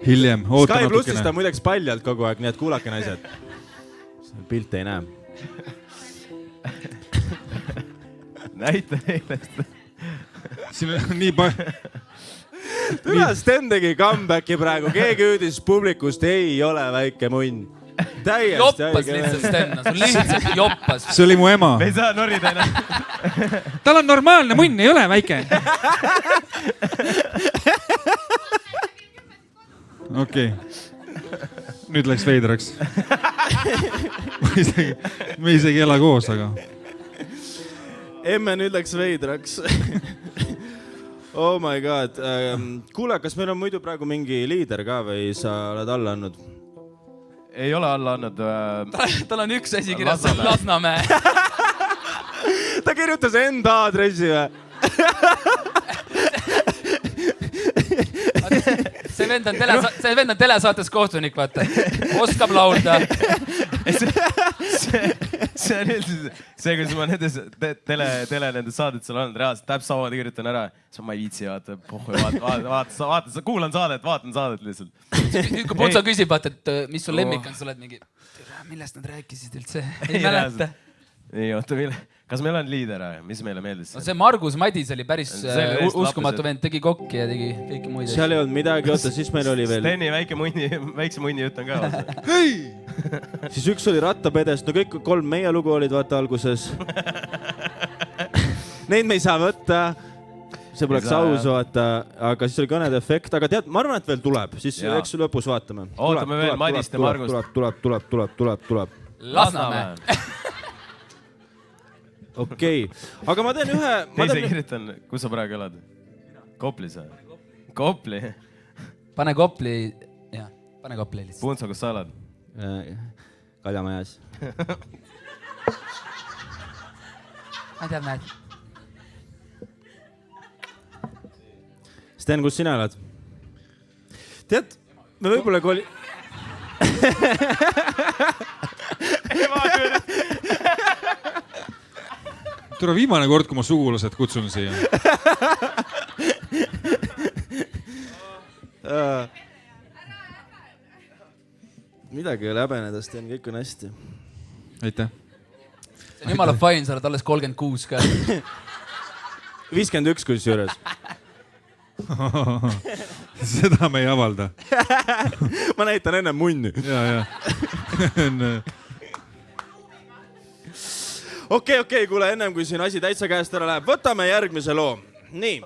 Hiljem, oota Sky Plussist natukene. on muideks paljalt kogu aeg, nii et kuulake naised. Pilte ei näe. Näita neile. Siin on nii palju. Tule, Sten tegi comebacki praegu. Keegi hüüdis publikust, ei ole väike munn. Joppas lihtsalt Sten, sul lihtsalt joppas. See oli mu ema. Me ei saa norida enam. Tal on normaalne munn, ei ole väike. Okei. Nüüd läks veidraks. Me isegi ei ela koos, aga... Emme, nüüd läks veidraks. Oh my god. Kuule, kas meil on muidu praegu mingi liider ka või sa oled alla andnud? Ei ole alla andnud. Tal on üks asi kirjas, see on Lasnamäe. Ta kirjutas enda aadressi või? See vend on telesaates kohtunik, vaata. Oskab laulda. See on üldiselt see, kus ma nendes nendes saadet seal olen, reaalselt täpselt samamoodi kirjutan ära. Siis ma ei viitsi, vaata, kuulan saadet, vaatan saadet lihtsalt. Nüüd kui Putso küsib, vaata, et mis sul lemmik on, sa oled mingi, millest nad rääkisid üldse? Ei mäleta. Nii, oota, kas meil on liider, mis meile meeldis? No see Margus Madis oli päris uskumatu vend, tegi kokki ja tegi kõiki muid. Seal ei olnud midagi, oota, siis meil oli veel. Steni väikse munni ütlen ka. Hei! Siis üks oli rattapedest, no kõik 3 meie lugu olid vaata alguses. Neid me ei saa võtta. See poleks aus vaata, aga siis oli kõnede efekt, aga tead, ma arvan, et veel tuleb, siis eks lõpus vaatame. Ootame veel Madist ja Margust. Tuleb. Lasnamäe. Okei, aga ma teen ühe... Teise kirjutan, kus sa praegu elad? Koplis või? Kopli? Pane Kopli, jah, pane Kopli lihtsalt. Puntso, kus sa elad? Kaljamajas. Ma tean, näed. Sten, kus sina elad? Tead, me võib-olla Tule viimane kord, kui ma sugulased kutsun siia. Midagi ei ole häbeneda, Sten, kõik on hästi. Aitäh. See on jumala fine, sa oled alles 36 ka. 51 kus juures. Seda me ei avalda. Ma näitan enne munni. Ja. Okei, kuule, ennem kui siin asi täitsa käest ära läheb, võtame järgmise loo. Nii.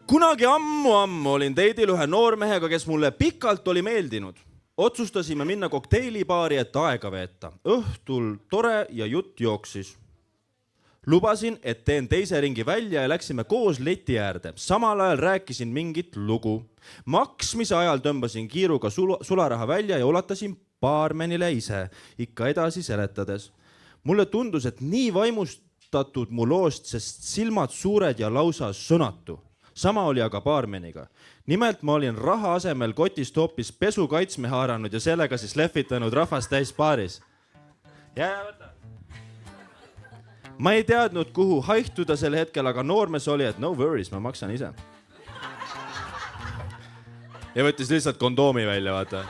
Kunagi ammu olin teidil ühe noormehega, kes mulle pikalt oli meeldinud. Otsustasime minna kokteilibaari, et aega veeta. Õhtul tore ja jutt jooksis. Lubasin, et teen teise ringi välja ja läksime koos leti äärde. Samal ajal rääkisin mingit lugu. Maksmise ajal tõmbasin kiiruga sularaha välja ja ulatasin baarmenile ise, ikka edasi seletades. Mulle tundus, et nii vaimustatud mu loost, sest silmad suured ja lausa sõnatu. Sama oli aga baarmeniga. Nimelt ma olin raha asemel kotist hoopis pesu kaitsme haaranud ja sellega siis lehvitanud rahvast täis baaris. Võta. Ma ei teadnud, kuhu haihtuda sel hetkel, aga noormees oli, et no worries, ma maksan ise. Ja võttis lihtsalt kondoomi välja, vaata.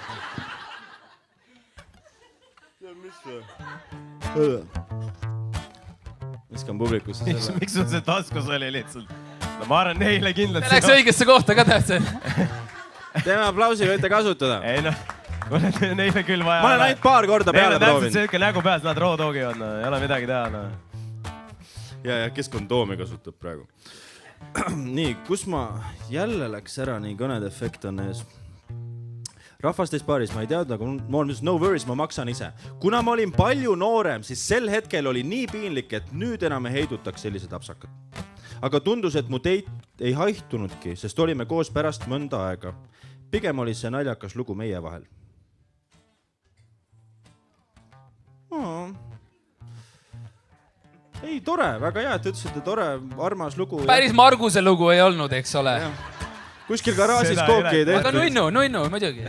Viskan publikusse selle. Miks sul see taskus oli lihtsalt? No ma arvan neile kindlalt. Läks õigesse kohta ka tähtsam. Teeme aplausi, võite kasutada. Ei noh, neile küll vaja. Ma olen ainult paar korda peale proovin. Neile täpselt see nägu peas, nad roodoogi on, ei ole midagi teha. Ja kes kondoomi kasutab praegu. Nii, kus ma jälle läks ära, nii kõned efekt on ees. Rahvastes baaris, ma ei teadnud, aga no worries, ma maksan ise. Kuna ma olin palju noorem, siis sel hetkel oli nii piinlik, et nüüd enam ei heidutaks sellised apsakad. Aga tundus, et mu teit ei haihtunudki, sest olime koos pärast mõnda aega. Pigem oli see naljakas lugu meie vahel. Ei, tore, väga hea, et ütlesite tore, armas lugu. Päris Marguse lugu ei olnud, eks ole. Kuskil garaažis kooki ei tehtud. Aga nunnu, muidugi.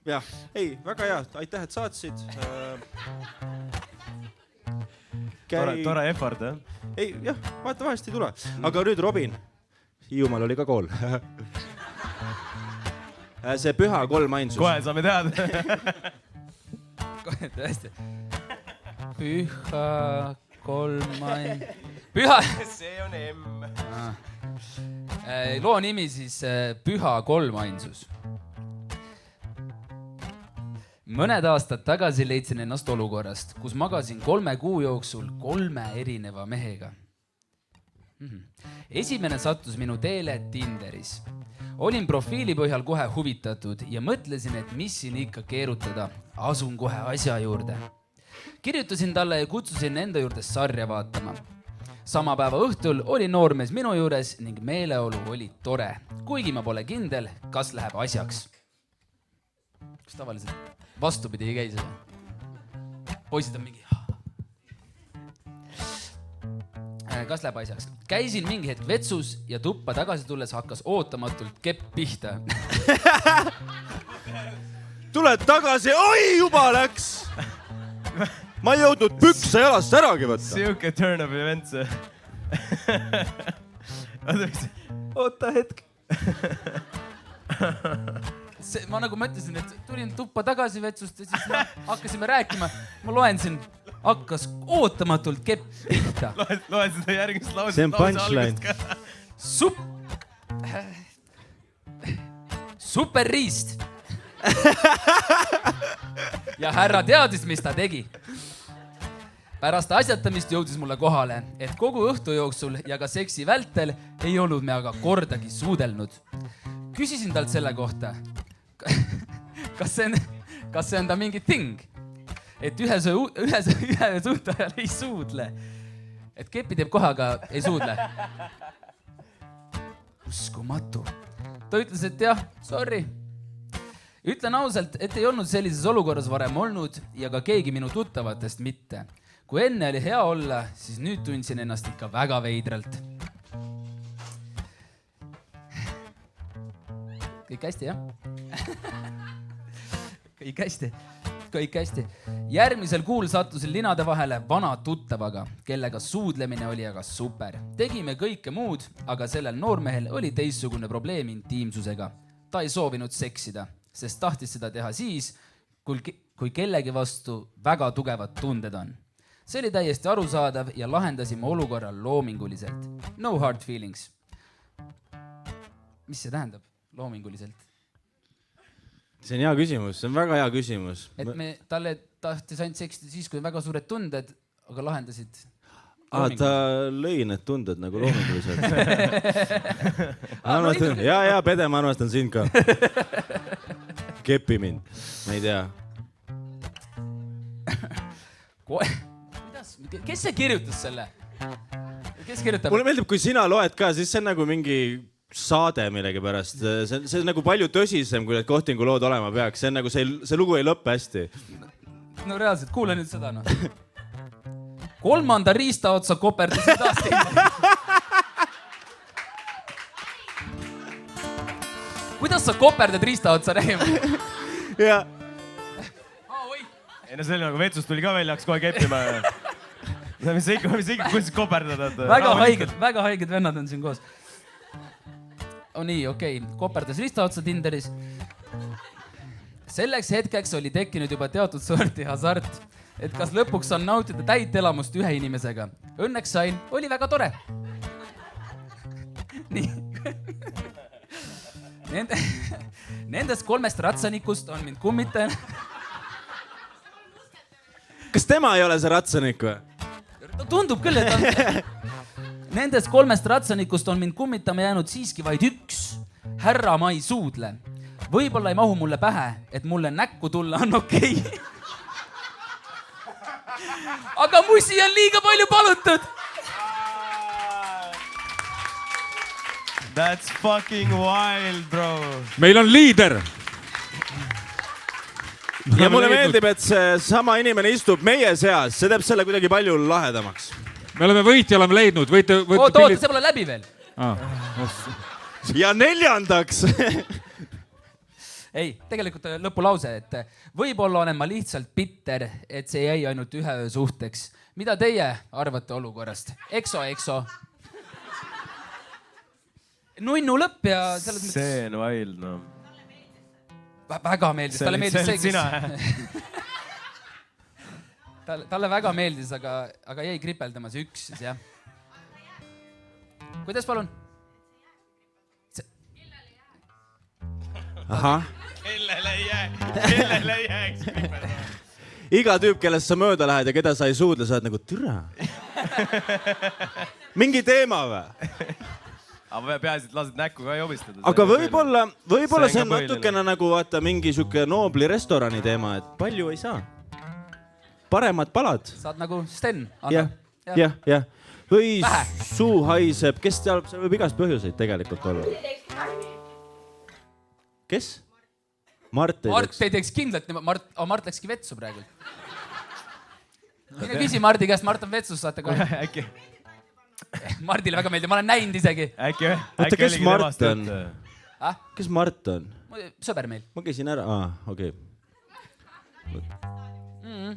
Jah, ei, väga hea, aitäh, et saatsid. Tore effort, jah? Ei, jah, vaata vahest ei tule. Aga nüüd Robin, Hiiumaal oli ka kool. See püha kolmainsus. Kohe saame teada. Kohe tõesti. Püha kolmainsus. Püha. See on M. Loo nimi siis Püha kolmainsus. Mõned aastad tagasi leidsin ennast olukorrast, kus magasin 3 kuu jooksul 3 erineva mehega. Esimene sattus minu teele Tinderis. Olin profiili põhjal kohe huvitatud ja mõtlesin, et mis siin ikka keerutada. Asun kohe asja juurde. Kirjutasin talle ja kutsusin enda juurde sarja vaatama. Sama päeva õhtul oli noormees minu juures ning meeleolu oli tore, kuigi ma pole kindel, kas läheb asjaks. Kas tavaliselt vastupidi ei käi seda? Poisid on mingi... Kas läheb asjaks? Käisin mingi hetk vetsus ja tuppa tagasi tulles hakkas ootamatult kepp pihta. Tuled tagasi, oi juba läks! Ma ei jõudnud pükse jalast äragi võtta. Siuke turn of events. Oota hetk. Ma nagu mõtlesin, et tulin tuppa tagasi vetsust ja siis hakkasime rääkima. Ma loen siin, hakkas ootamatult kepp pihta. Loen seda järgmist lause. See on punchline. Superriist. Ja härra teadis, mis ta tegi. Pärast asjatamist jõudis mulle kohale, et kogu õhtu jooksul ja ka seksi vältel ei olnud me aga kordagi suudelnud. Küsisin talt selle kohta, kas see on ta mingi ting, et ühe suhte ajal ei suudle. Et kepi teeb kohe, aga ei suudle. Uskumatu. Ta ütles, et jah, sorry. Ütlen ausalt, et ei olnud sellises olukorras varem olnud ja ka keegi minu tuttavatest mitte. Kui enne oli hea olla, siis nüüd tundsin ennast ikka väga veidralt. Kõik hästi, jah? kõik hästi. Järgmisel kuul sattusin linade vahele vana tuttavaga, kellega suudlemine oli aga super. Tegime kõike muud, aga sellel noormehel oli teistsugune probleem intiimsusega. Ta ei soovinud seksida, sest tahtis seda teha siis, kui kellegi vastu väga tugevad tunded on. See oli täiesti arusaadav ja lahendasime olukorra loominguliselt. No hard feelings. Mis see tähendab loominguliselt? See on hea küsimus, see on väga hea küsimus. Et me talle tahtis ainult seksida siis, kui väga suured tunded, aga lahendasid. Ta lõi need tunded nagu loominguliselt. Ja, Pede, ma armastan sind ka. Kepi mind, ma ei tea. Kes see kirjutas selle? Kes kirjutab? Mulle meeldib, kui sina loed ka, siis see on nagu mingi saade millegi pärast. See on nagu palju tõsisem, kui need Kohtingu lood olema peaks. See on nagu see lugu ei lõppe hästi. No reaalselt, kuule nüüd seda. No. 3. riistaotsa koperdasid aastaid. Kuidas sa koperdad riistaotsa räägima? Ja. Ei no see oli nagu vetsus tuli ka välja, hakkas kohe keppima. Mis sa ikka kuidas koperdad? Väga haiged vennad on siin koos. Nii, okei. Koperdas ristaotsa Tinderis. Selleks hetkeks oli tekkinud juba teatud sorti hasart, et kas lõpuks on nautida täit elamust ühe inimesega. Õnneks sain, oli väga tore. Nii. Nendest 3 ratsanikust on mind kummitanud. Kas tema ei ole see ratsanik või? Tundub küll, et on... Nendest 3 ratsanikust on mind kummitama jäänud siiski vaid üks. Härra, ma ei suudle. Võib-olla ei mahu mulle pähe, et mulle näkku tulla on okei. Aga musi on liiga palju palutud. That's fucking wild, bro. Meil on liider. Ja mulle meeldib, et see sama inimene istub meie seas. See teeb selle kuidagi palju lahedamaks. Me oleme võitja, oleme leidnud. Oota, see pole läbi veel. Ja 4. Ei, tegelikult lõpulause, et võib-olla olen ma lihtsalt bitter, et see jäi ainult ühe öö suhteks. Mida teie arvate olukorrast? Exo. Nunnu lõpp ja selles mõttes... See on wild, no. Väga meeldis, talle meeldis see, sina, Talle väga meeldis, aga jäi kripeldama see üks siis, jah. Kuidas palun? Ahah. Kellele ei jääks kripeldama. Iga tüüp, kellest sa mööda lähed ja keda sa ei suudle, sa oled nagu türa. Mingi teema või? Aga peaasi, et lased näkku ka jobistada. Aga võib-olla see on natukene nagu vaata mingi siuke Noobli restorani teema, et palju ei saa. Paremad palad. Saad nagu Sten. Jah. Või suu haiseb. Kes teab, see võib igast põhjuseid tegelikult olla. Kes? Mart ei teeks kindlalt. Mart läkski vetsu praegu. Mine küsi Mardi käest, Mart on vetsus, saate kohe. Äkki. Mardile väga meeldib, ma olen näinud isegi. Oota, kes Mart on? Kes Mart on? Sõber meil. Ma käisin ära. Okei.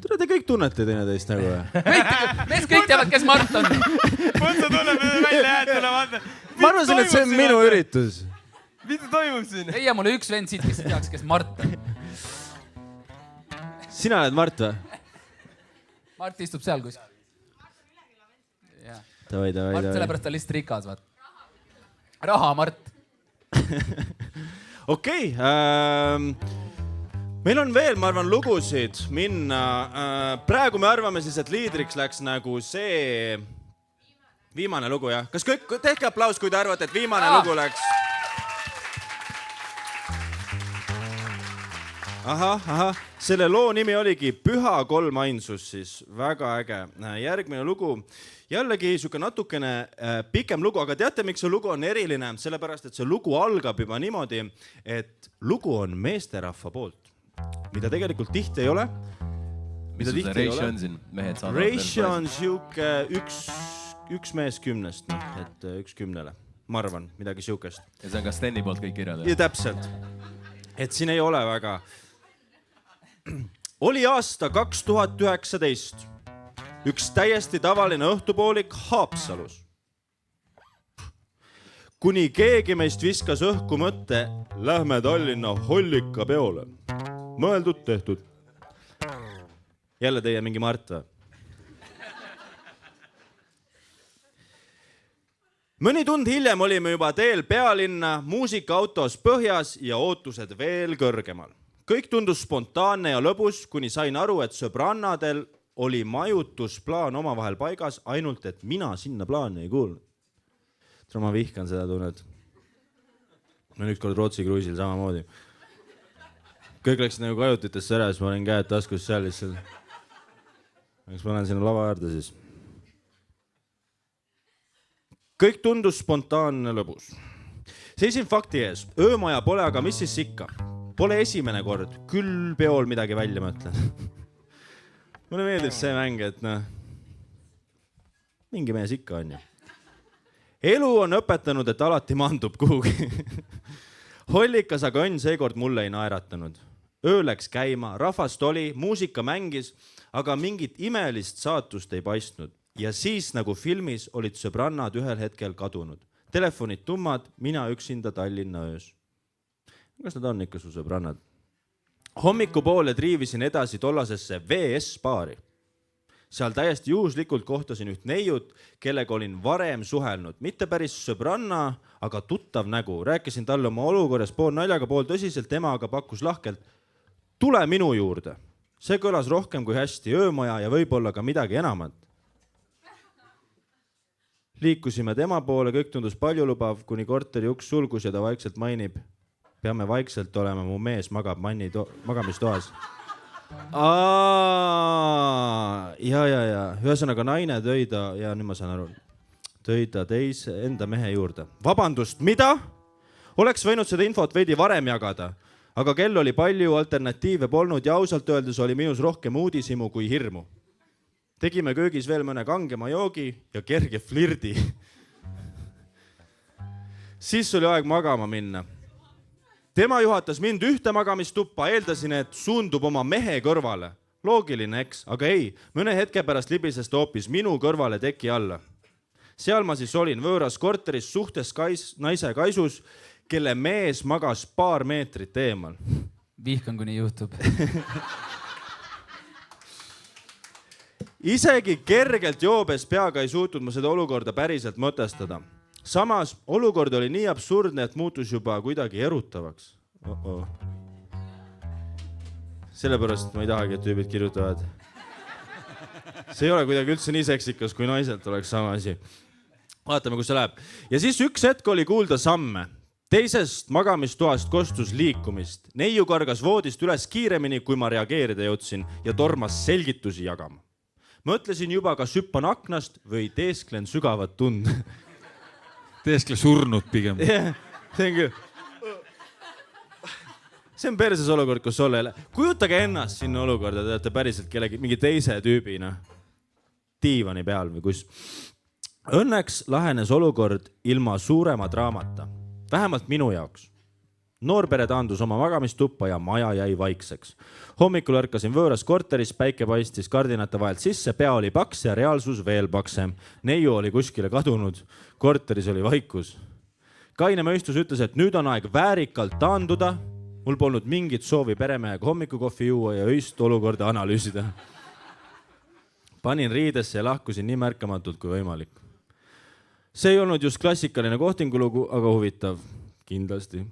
Te kõik tunnete teineteist nagu või? Mees kõik teavad, kes Mart on. Mõtsa tuleb välja jäetuna, vaata. Ma arvasin, et see on minu üritus. Mida toimub siin? Leia mulle üks vend siit, kes teaks, kes Mart on. Sina oled Mart või? Mart istub seal kus. Mart, sellepärast ta lihtsalt rikas, vaat. Raha, Mart. Okei. Meil on veel, ma arvan, lugusid minna. Praegu me arvame siis, et liidriks läks nagu see viimane lugu, jah? Kas kõik, tehke aplaus, kui te arvate, et viimane lugu läks? Ahah. Selle loo nimi oligi Püha kolmainsus, siis väga äge. Järgmine lugu, jällegi siuke natukene pikem lugu, aga teate, miks see lugu on eriline? Sellepärast, et see lugu algab juba niimoodi, et lugu on meesterahva poolt, mida tegelikult tihti ei ole. Mis sul see ratio on siin? Ratio on siuke üks mees 10, et 1/10, ma arvan, midagi siukest. Ja see on ka Steni poolt kõik kirjad? Ja täpselt. Et siin ei ole väga... oli aasta 2019. Üks täiesti tavaline õhtupoolik Haapsalus. Kuni keegi meist viskas õhku mõtte, lähme Tallinna Hollika peole. Mõeldud, tehtud. Jälle teie mingi Mart või? Mõni tund hiljem olime juba teel pealinna, muusikaautos põhjas ja ootused veel kõrgemal. Kõik tundus spontaanne ja lõbus, kuni sain aru, et sõbrannadel oli majutusplaan omavahel paigas, ainult et mina sinna plaani ei kuulnud. Ma vihkan seda tunnet. Ma olen ükskord Rootsi kruiisil samamoodi. Kõik läksid nagu kajutitesse ära, siis ma olin käed taskus seal lihtsalt. Eks ma olen sinna lava äärde siis. Kõik tundus spontaanne lõbus. Seisin fakti ees. Öömaja pole, aga mis siis ikka? Pole esimene kord. Küll peol midagi välja mõtlen. Mulle meeldib see mäng, et mingi mees ikka on ju. Elu on õpetanud, et alati mandub kuhugi. Hollikas aga õnn seekord mulle ei naeratanud. Öö läks käima, rahvast oli, muusika mängis, aga mingit imelist saatust ei paistnud. Ja siis nagu filmis olid sõbrannad ühel hetkel kadunud. Telefonid tummad, mina üksinda Tallinna öös. Kas nad on ikka su sõbrannad? Hommikupoole triivisin edasi tollasesse VS-baari. Seal täiesti juhuslikult kohtasin üht neiut, kellega olin varem suhelnud. Mitte päris sõbranna, aga tuttav nägu. Rääkisin talle oma olukorras pool naljaga, pool tõsiselt, tema aga pakkus lahkelt. Tule minu juurde. See kõlas rohkem kui hästi, öömaja ja võib-olla ka midagi enamat. Liikusime tema poole, kõik tundus paljulubav, kuni korteri uks sulgus ja ta vaikselt mainib. Peame vaikselt olema, mu mees magab magamistoas. Ja. Ühesõnaga naine tõi ta, ja nüüd ma saan aru, tõi ta teise enda mehe juurde. Vabandust, mida? Oleks võinud seda infot veidi varem jagada, aga kell oli palju, alternatiive polnud ja ausalt öeldes oli minus rohkem uudisimu kui hirmu. Tegime köögis veel mõne kangema joogi ja kerge flirdi. Siis oli aeg magama minna. Tema juhatas mind ühte magamistuppa, eeldasin, et suundub oma mehe kõrvale. Loogiline, eks, aga ei, mõne hetke pärast libises ta hoopis minu kõrvale teki alla. Seal ma siis olin võõras korteris suhtes naise kaisus, kelle mees magas paar meetrit eemal. Vihkan, kuni juhtub. Isegi kergelt joobes peaga ei suutnud ma seda olukorda päriselt mõtestada. Samas olukord oli nii absurdne, et muutus juba kuidagi erutavaks. Sellepärast ma ei tahagi, et tüübid kirjutavad. See ei ole kuidagi üldse nii seksikas, kui naiselt oleks sama asi. Vaatame, kus see läheb. Ja siis üks hetk oli kuulda samme. Teisest magamistoast kostus liikumist. Neiu kargas voodist üles kiiremini, kui ma reageerida jõudsin ja tormas selgitusi jagama. Mõtlesin juba, kas hüppan aknast või teesklen sügavat tund. Teeskle surnud pigem. See on küll. See on perses olukord, kus olla. Kujutage ennast sinna olukorda, te olete päriselt kellegi mingi teise tüübina diivani peal või kus. Õnneks lahenes olukord ilma suurema draamata. Vähemalt minu jaoks. Noorpere taandus oma magamistuppa ja maja jäi vaikseks. Hommikul ärkasin võõras korteris, päike paistis kardinate vahelt sisse, pea oli paks ja reaalsus veel paksem. Neiu oli kuskile kadunud, korteris oli vaikus. Kaine mõistus ütles, et nüüd on aeg väärikalt taanduda. Mul polnud mingit soovi peremehega hommikukohvi juua ja öist olukorda analüüsida. Panin riidesse ja lahkusin nii märkamatult kui võimalik. See ei olnud just klassikaline kohtingulugu, aga huvitav. Kindlasti.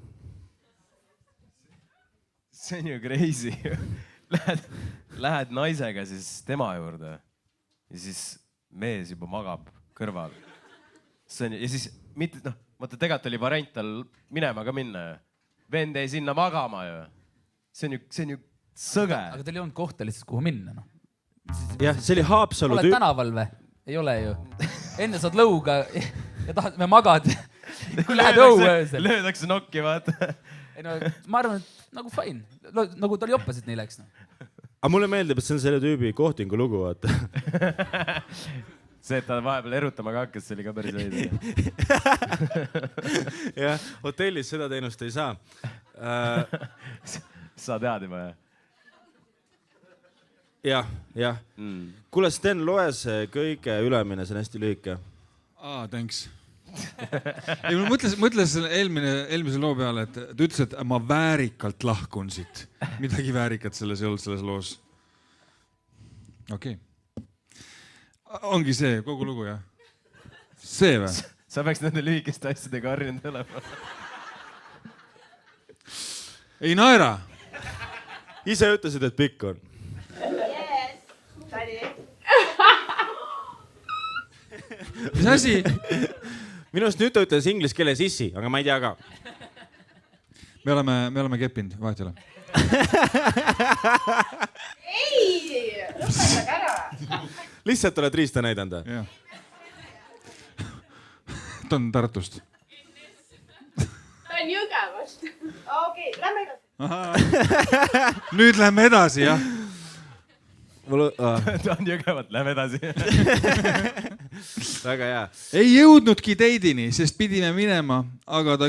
See on ju crazy. Lähed naisega siis tema juurde ja siis mees juba magab kõrval. Ja siis mitte, vaata tegelikult oli variant tal minema ka minna. Vend ei sinna magama ju. See on ju sõge. Aga teil ei olnud kohta lihtsalt kuhu minna. Jah, see oli Haapsalu oled tänaval või? Ei ole ju. Enne saad lõuga ja tahad me magad. Kui lähed õue öösel. Löödakse nokki, vaata. Ma arvan, et nagu fine. Nagu ta oli opposite nii läks. Aga mulle meeldib, et see on selle tüübi kohtingu lugu, vaata. See, et ta vahepeal erutama ka hakkas, see oli ka päris veidi. Jah, hotellis seda teenust ei saa. Sa tead juba, jah? jah. Kuule, Sten, loe see kõige ülemine, see on hästi lühike. Thanks. Ei, ma mõtlesin eelmise loo peale, et ta ütles, et ma väärikalt lahkun siit. Midagi väärikat selles ei olnud selles loos. Okei. Ongi see kogu lugu, jah? See või? Sa peaks nende lühikeste asjadega harjunud olema. Ei naera. Ise ütlesid, et pikk on. Yes, Tadi. Mis asi? Minu arust nüüd ta ütles inglise keele sissi, aga ma ei tea ka. Me oleme keppinud, vahet ei ole. Ei, lõpetage ära. Lihtsalt oled riista näidanud. Jah. Ta on Tartust. Ta on Jõgevast. Okei, lähme edasi. Nüüd lähme edasi, jah. Ta on Jõgevat, lähme edasi. Väga hea. Ei jõudnudki teidini, sest pidime minema, aga ta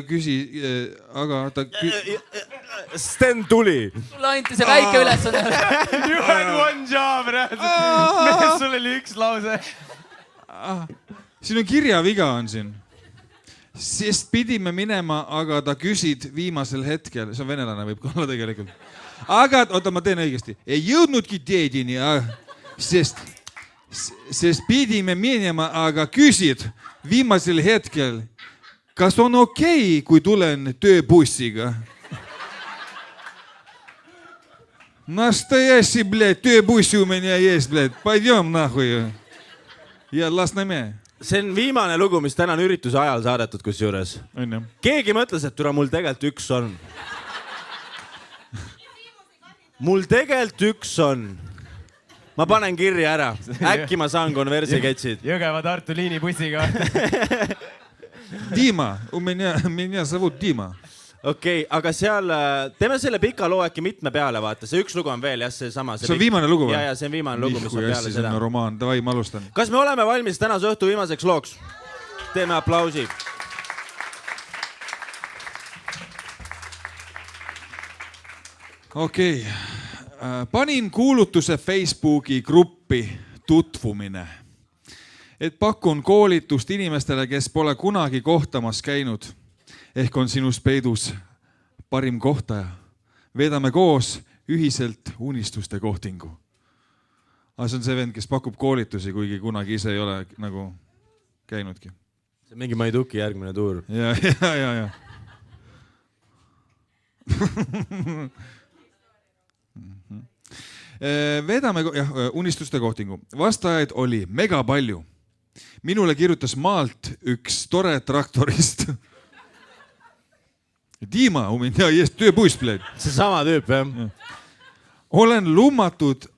Sten tuli. Sulle anti see väike ülesanne. You had one job, mees, sul oli üks lause. Siin on kirjaviga on siin. Sest pidime minema, aga ta küsid viimasel hetkel. See on venelane, võib olla tegelikult. Aga, oota, ma teen õigesti. Ei jõudnudki teidini, sest pidime minema, aga küsid viimasel hetkel, kas on okei, kui tulen tööbussiga? Настоящий, блядь, tööbussi у меня есть, блядь. Пойдем нахуй. Ja las näeme. See on viimane lugu, mis täna on ürituse ajal saadetud kusjuures. Keegi mõtles, et tule mul tegelikult üks on. Mul tegelikult üks on. Ma panen kirja ära. Äkki ma saan konversiketsid. Jõgeva Tartu liini bussiga. Dima, у меня зовут Dima. Okei, aga seal teeme selle pika loo äkki mitme peale, vaata. See üks lugu on veel, jah, see sama. See on viimane lugu või? Ja see on viimane lugu, mis on peale seda. See on romaan, davai, ma alustan. Kas me oleme valmis tänase õhtu viimaseks looks? Teeme aplausi. Okei. Panin kuulutuse Facebooki gruppi tutvumine, et pakun koolitust inimestele, kes pole kunagi kohtamas käinud. Ehk on sinus peidus parim kohtaja. Veedame koos ühiselt unistuste kohtingu. See on see vend, kes pakub koolitusi, kuigi kunagi ise ei ole nagu käinudki. See on mingi Maiduki järgmine tuur. Ja. Veedame unistuste kohtingu. Vastajaid oli mega palju. Minule kirjutas maalt üks tore traktorist. Dima, у меня есть tööbuss, блядь. See sama tüüp, jah? Olen lummatud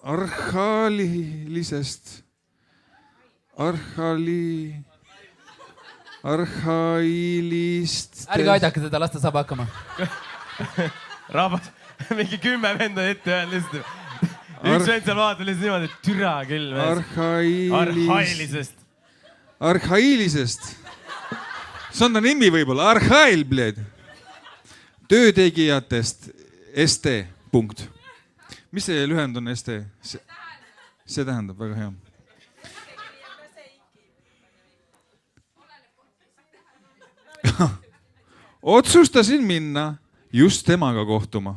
arhailist. Ärge aidake teda, las ta saab hakkama. Rahvas, mingi 10 venda ette ühen lihtsalt. Üks vend seal vaatab lihtsalt niimoodi, et türa küll. Arhailisest. See on ta nimi võib-olla, Arhail, bled. Töötegijatest ST, punkt. Mis see lühend on ST? See tähendab väga hea. Otsustasin minna just temaga kohtuma.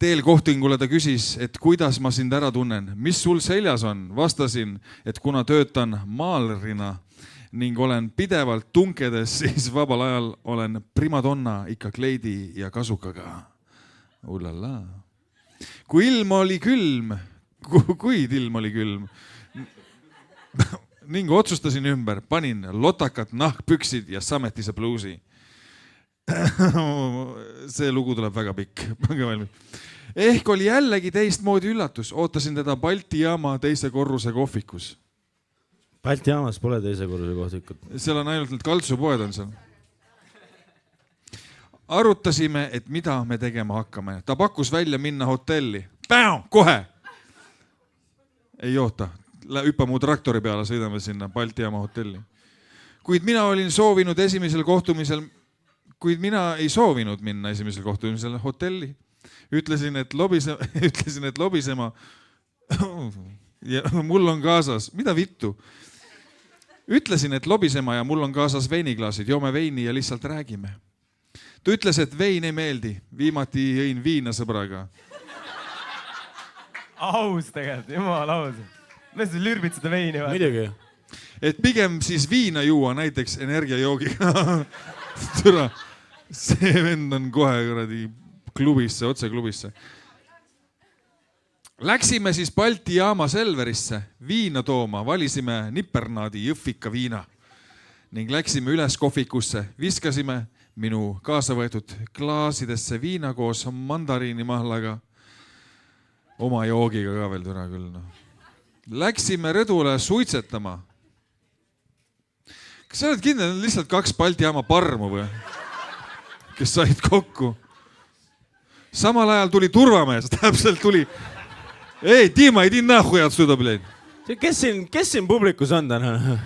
Teel kohtingule ta küsis, et kuidas ma sind ära tunnen, mis sul seljas on. Vastasin, et kuna töötan maalrina ning olen pidevalt tunkedes, siis vabal ajal olen primadonna ikka kleidi ja kasukaga. Ullala. Kuid ilm oli külm ning otsustasin ümber, panin lotakad nahkpüksid ja sametise bluusi. See lugu tuleb väga pikk. Ehk oli jällegi teistmoodi üllatus. Ootasin teda Balti jaama teise korruse kohvikus. Balti jaamas pole teise korruse kohvikut. Seal on ainult need kaltsupoed on seal. Arutasime, et mida me tegema hakkame. Ta pakkus välja minna hotelli. Kohe! Ei oota. Hüppa mu traktori peale, sõidame sinna Balti jaama hotelli. Kuid mina ei soovinud minna esimesel kohtumisel hotelli. ütlesin, et lobisema ja mul on kaasas, mida vittu? Ütlesin, et lobisema ja mul on kaasas veiniklaasid, joome veini ja lihtsalt räägime. Ta ütles, et vein ei meeldi. Viimati jõin viina sõbraga. Aus tegelikult, jumal aus. Me sa lürbid seda veini. Midagi. Et pigem siis viina juua, näiteks energiajoogiga. Türa, see vend on kohe kuradi klubisse, otse klubisse. Läksime siis Balti jaama Selverisse viina tooma, valisime Nipernaadi Jõffika viina ning läksime üles kohvikusse, viskasime minu kaasa võetud klaasidesse viina koos mandariinimahlaga, oma joogiga ka veel türa küll. No. Läksime rõdule suitsetama. Kas sa oled kindel, lihtsalt 2 Balti jaama parmu või? Kes said kokku? Samal ajal tuli turvamees, täpselt tuli. Ei, Dima, iди nahhu отсюда, блядь. Kes siin publikus on täna?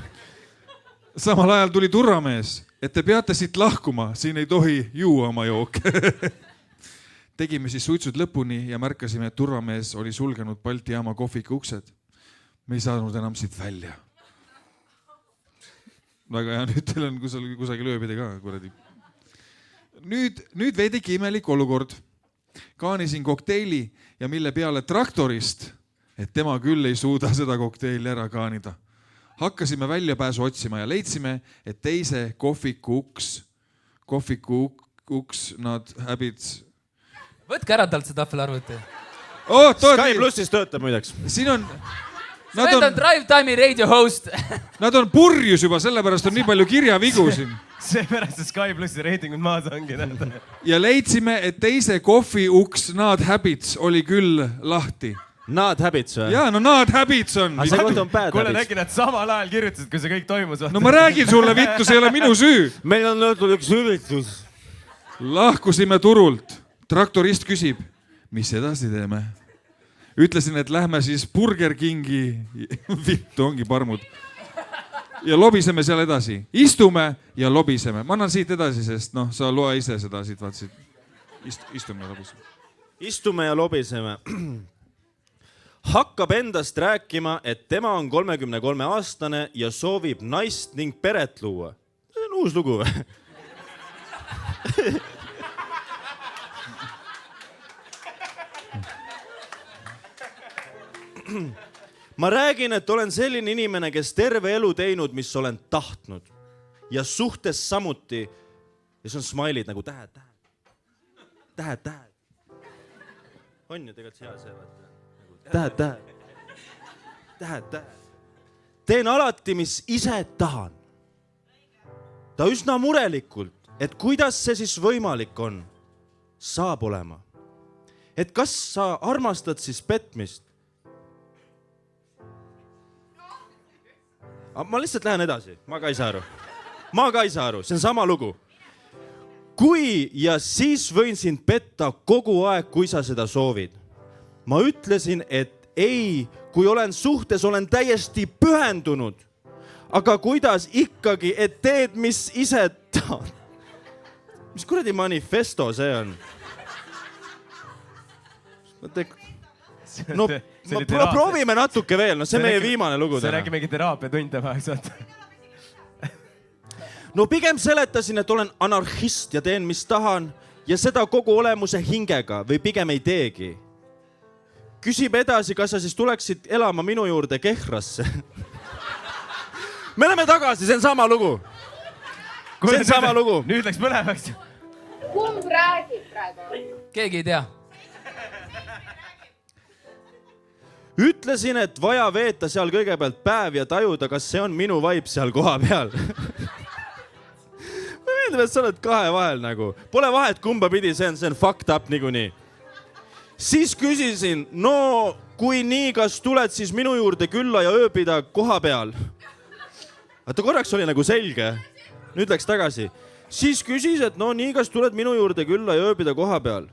Samal ajal tuli turvamees, et te peate siit lahkuma, siin ei tohi juua oma jook. Tegime siis suitsud lõpuni ja märkasime, et turvamees oli sulgenud Balti jaama kohviku uksed. Me ei saanud enam siit välja. Väga hea, nüüd teil on kusagil ööbide ka. Kuradi. Nüüd veidike imelik olukord. Kaanisin kokteili ja mille peale traktorist, et tema küll ei suuda seda kokteili ära kaanida. Hakkasime väljapääsu otsima ja leidsime, et teise kohviku uks nad habits. Võtke ära talt see tahvelarvuti. Sky Plussis töötab muideks. See vend on Drive Time'i radio host. Nad on purjus juba, sellepärast on nii palju kirjavigu siin. Seepärast see Sky Plussi reitingud maas ongi. Ja leidsime, et teise kohvi uks Nad Habits oli küll lahti. Nad Habits või? Jaa, no Nad Habits on. See koht on Bad Habits. Kuule, nägi nad samal ajal kirjutasid, kui see kõik toimus. No ma räägin sulle, vittu, see ei ole minu süü. Meil on õhtul üks üritus. Lahkusime turult. Traktorist küsib, mis edasi teeme? Ütlesin, et lähme siis Burger Kingi, vittu ongi parmud. Ja lobiseme seal edasi. Istume ja lobiseme. Ma annan siit edasi, sest sa loe ise seda siit, vaatasid. Istume ja lobiseme. Istume ja lobiseme. Hakkab endast rääkima, et tema on 33-aastane ja soovib naist ning peret luua. See on uus lugu või? Ma räägin, et olen selline inimene, kes terve elu teinud, mis olen tahtnud. Ja suhtes samuti. Ja see on smileid nagu tähed. On ju tegelikult hea see, vaata. Tähed. Teen alati, mis ise tahan. Ta üsna murelikult, et kuidas see siis võimalik on. Saab olema. Et kas sa armastad siis petmist? Ma lihtsalt lähen edasi, ma ka ei saa aru, see on sama lugu. Kui ja siis võin sind petta kogu aeg, kui sa seda soovid. Ma ütlesin, et ei, kui olen suhtes, olen täiesti pühendunud. Aga kuidas ikkagi, et teed, mis ise tahad? Mis kuradi manifesto see on? No, proovime natuke veel, see meie viimane lugu. See räägi mingi teraapiatund vaheks. No pigem seletasin, et olen anarhist ja teen, mis tahan ja seda kogu olemuse hingega või pigem ei teegi. Küsib edasi, kas sa siis tuleksid elama minu juurde Kehrasse. Me oleme tagasi, see on sama lugu. See on sama lugu. Nüüd läks põlevaks. Kumb räägib praegu? Keegi ei tea. Ütlesin, et vaja veeta seal kõigepealt päev ja tajuda, kas see on minu vibe seal koha peal. Ma meeldib, et sa oled kahe vahel nagu. Pole vahet kumba pidi, see on fucked up niikuinii. Siis küsisin, no kui nii, kas tuled siis minu juurde külla ja ööbida koha peal? Vaata korraks oli nagu selge. Nüüd läks tagasi. Siis küsis, et no nii, kas tuled minu juurde külla ja ööbida koha peal?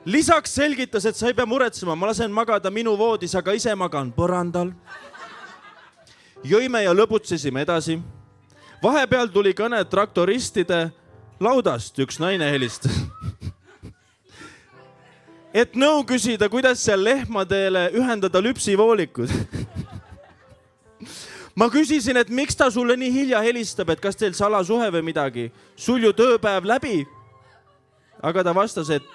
Lisaks selgitas, et sa ei pea muretsema, ma lasen magada minu voodis, aga ise magan põrandal. Jõime ja lõbutsesime edasi. Vahepeal tuli kõne traktoristide laudast, üks naine helistas. et nõu küsida, kuidas seal lehmadele ühendada lüpsivoolikud. Ma küsisin, et miks ta sulle nii hilja helistab, et kas teil salasuhe või midagi. Sul ju tööpäev läbi. Aga ta vastas, et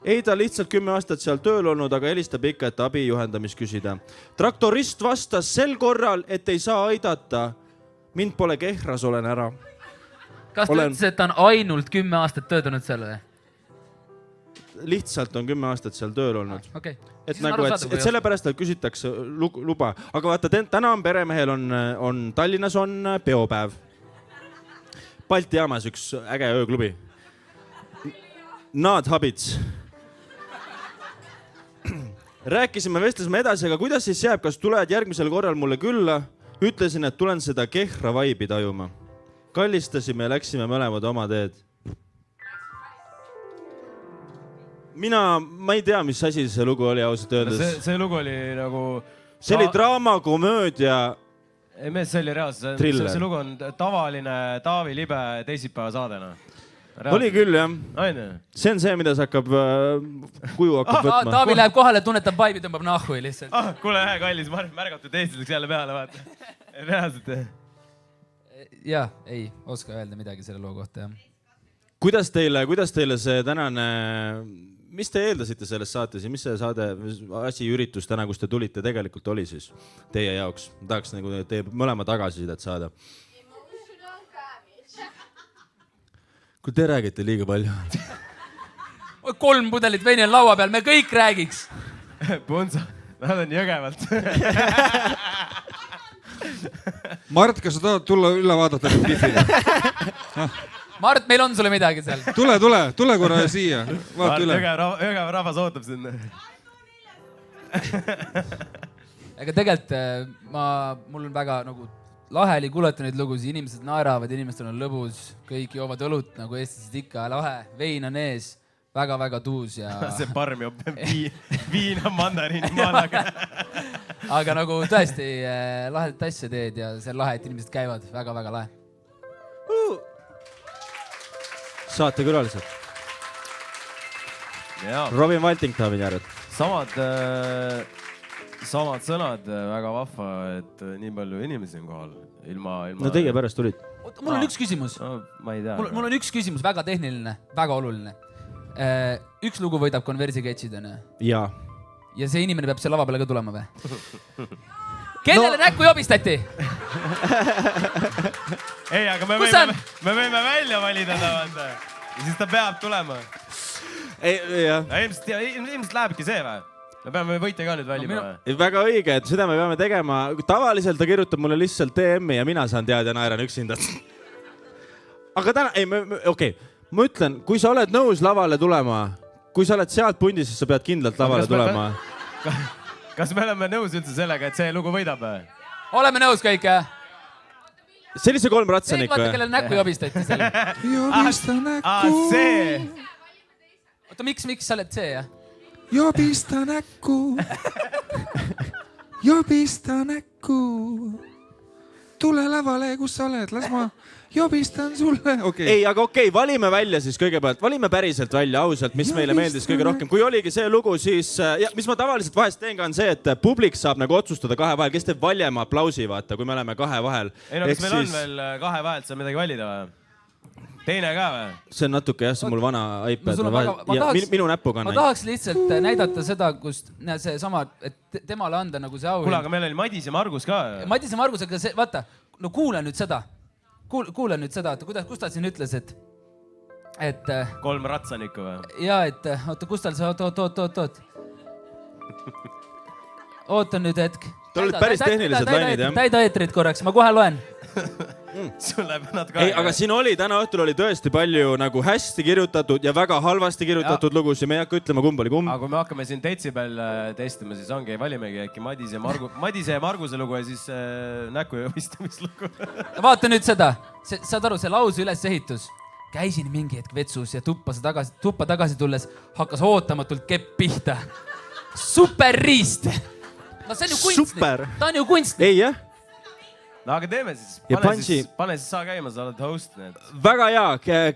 ei, ta lihtsalt 10 aastat seal tööl olnud, aga helistab ikka, et abi juhendamist küsida. Traktorist vastas sel korral, et ei saa aidata. Mind pole kehras, olen ära. Kas ta ütles, et ta on ainult 10 aastat töötanud seal või? Lihtsalt on 10 aastat seal tööl olnud. Okay. Et sellepärast küsitakse luba. Aga vaata, täna on peremehel on Tallinnas on peopäev. Balti jaamas üks äge ööklubi. Nad Habits. Rääkisime, vestlesime edasi, aga kuidas siis jääb, kas tuled järgmisel korral mulle külla? Ütlesin, et tulen seda kehra vaibi tajuma. Kallistasime ja läksime mõlemad oma teed. Ma ei tea, mis asi see lugu oli ausalt öeldes. See lugu oli nagu... See oli draama, komöödia. Ei mees, see oli reaalselt. See lugu on tavaline Taavi Libe teisipäeva saadena. Oli küll, jah. See on see, mida see hakkab, kuju hakkab võtma. Taavi läheb kohale, tunnetab vaibi, tõmbab nahhui lihtsalt. Kuule, kallis, märgatud eestlaseks jälle peale, vaata. Reaalselt. Jaa, ei oska öelda midagi selle loo kohta, jah. Kuidas teile see tänane, mis te eeldasite selles saates ja mis see saade, asi, üritus täna, kus te tulite, tegelikult oli siis teie jaoks? Tahaks nagu teie mõlema tagasisidet saada. Kui te räägite liiga palju. 3 pudelit veini on laua peal, me kõik räägiks. Punsa, nad on Jõgevalt. Mart, kas sa tahad tulla üle vaadata nüüd Biffile? Mart, meil on sulle midagi seal. Tule korra siia. Vaata üle. Jõgeva rahvas ootab sinna. Ega tegelikult mul on väga nagu lahe oli kuulata neid lugusid, inimesed naeravad, inimestel on lõbus, kõik joovad õlut nagu Eestis ikka, lahe, vein on ees, väga-väga tuus ja... See parm joob viina mandariini maalaga. Aga nagu tõesti lahedat asja teed ja see on lahe, et inimesed käivad, väga-väga lahe. Saate külalised. Robin Valting, Taavi Järvet. Samad sõnad, väga vahva, et nii palju inimesi on kohal. No teie pärast tulid. Mul on üks küsimus. Ma ei tea. Mul on üks küsimus, väga tehniline, väga oluline. Üks lugu võidab konversi ketšid, on? Jaa. Ja see inimene peab seal lava peale ka tulema või? Kellele näkku jobistati? Ei, aga me võime välja valida ta vaata. Ja siis ta peab tulema. Ilmselt lähebki see või? Me peame võitja ka nüüd valima. Väga õige, et seda me peame tegema. Tavaliselt ta kirjutab mulle lihtsalt DM-i ja mina saan teada ja naeran üksinda. Aga täna, okei. Ma ütlen, kui sa oled nõus lavale tulema, kui sa oled sealt pundi, siis sa pead kindlalt lavale tulema. Kas me oleme nõus üldse sellega, et see lugu võidab? Oleme nõus kõik, jah? See oli see 3 ratsanik või? Vaata, kellele näkku jobistati seal. Jobista näkku. See. Oota, miks sa oled see, jah? Jobista näkku. Jobista näkku. Tule lavale, kus sa oled, las ma jobistan sulle. Ei, aga okei, valime välja siis kõigepealt. Valime päriselt välja, ausalt, mis meile meeldis kõige rohkem. Kui oligi see lugu, siis mis ma tavaliselt vahest teen ka on see, et publik saab nagu otsustada 2 vahel, kes teeb valjema aplausi, vaata, kui me oleme 2 vahel. Ei no, kas meil on veel 2 vahelt saab midagi valida või? Teine ka või? See on natuke jah, see on mul vana iPad. Minu näpuga on. Ma tahaks lihtsalt näidata seda, kus see sama, et temale anda nagu see au. Kuule, aga meil oli Madis ja Margus ka. Madis ja Margus, aga see, vaata, no kuule nüüd seda. Kuule nüüd seda, kus ta siin ütles, et... 3 ratsanikku või? Jaa, et oota, kus tal see, oot. Oota nüüd hetk. Ta olid päris tehnilised lainid, jah? Täida eetrit korraks, ma kohe loen. Sul läheb natuke aega. Ei, aga siin oli, täna õhtul oli tõesti palju nagu hästi kirjutatud ja väga halvasti kirjutatud lugusid. Me ei hakka ütlema, kumb oli kumb. Aga kui me hakkame siin Detsibel testima, siis ongi, valimegi äkki Madise ja Marguse lugu ja siis näkku jõustamislugu. Vaata nüüd seda. Saad aru, see lause ülesehitus. Käisin mingi hetk vetsus ja tuppa tagasi tulles hakkas ootamatult kepp pihta. Super riist. No see on ju kunstnik. Ta on ju kunstnik. Ei, jah? no aga teeme siis. Ja Pane siis saa käima, sa oled host. Väga hea,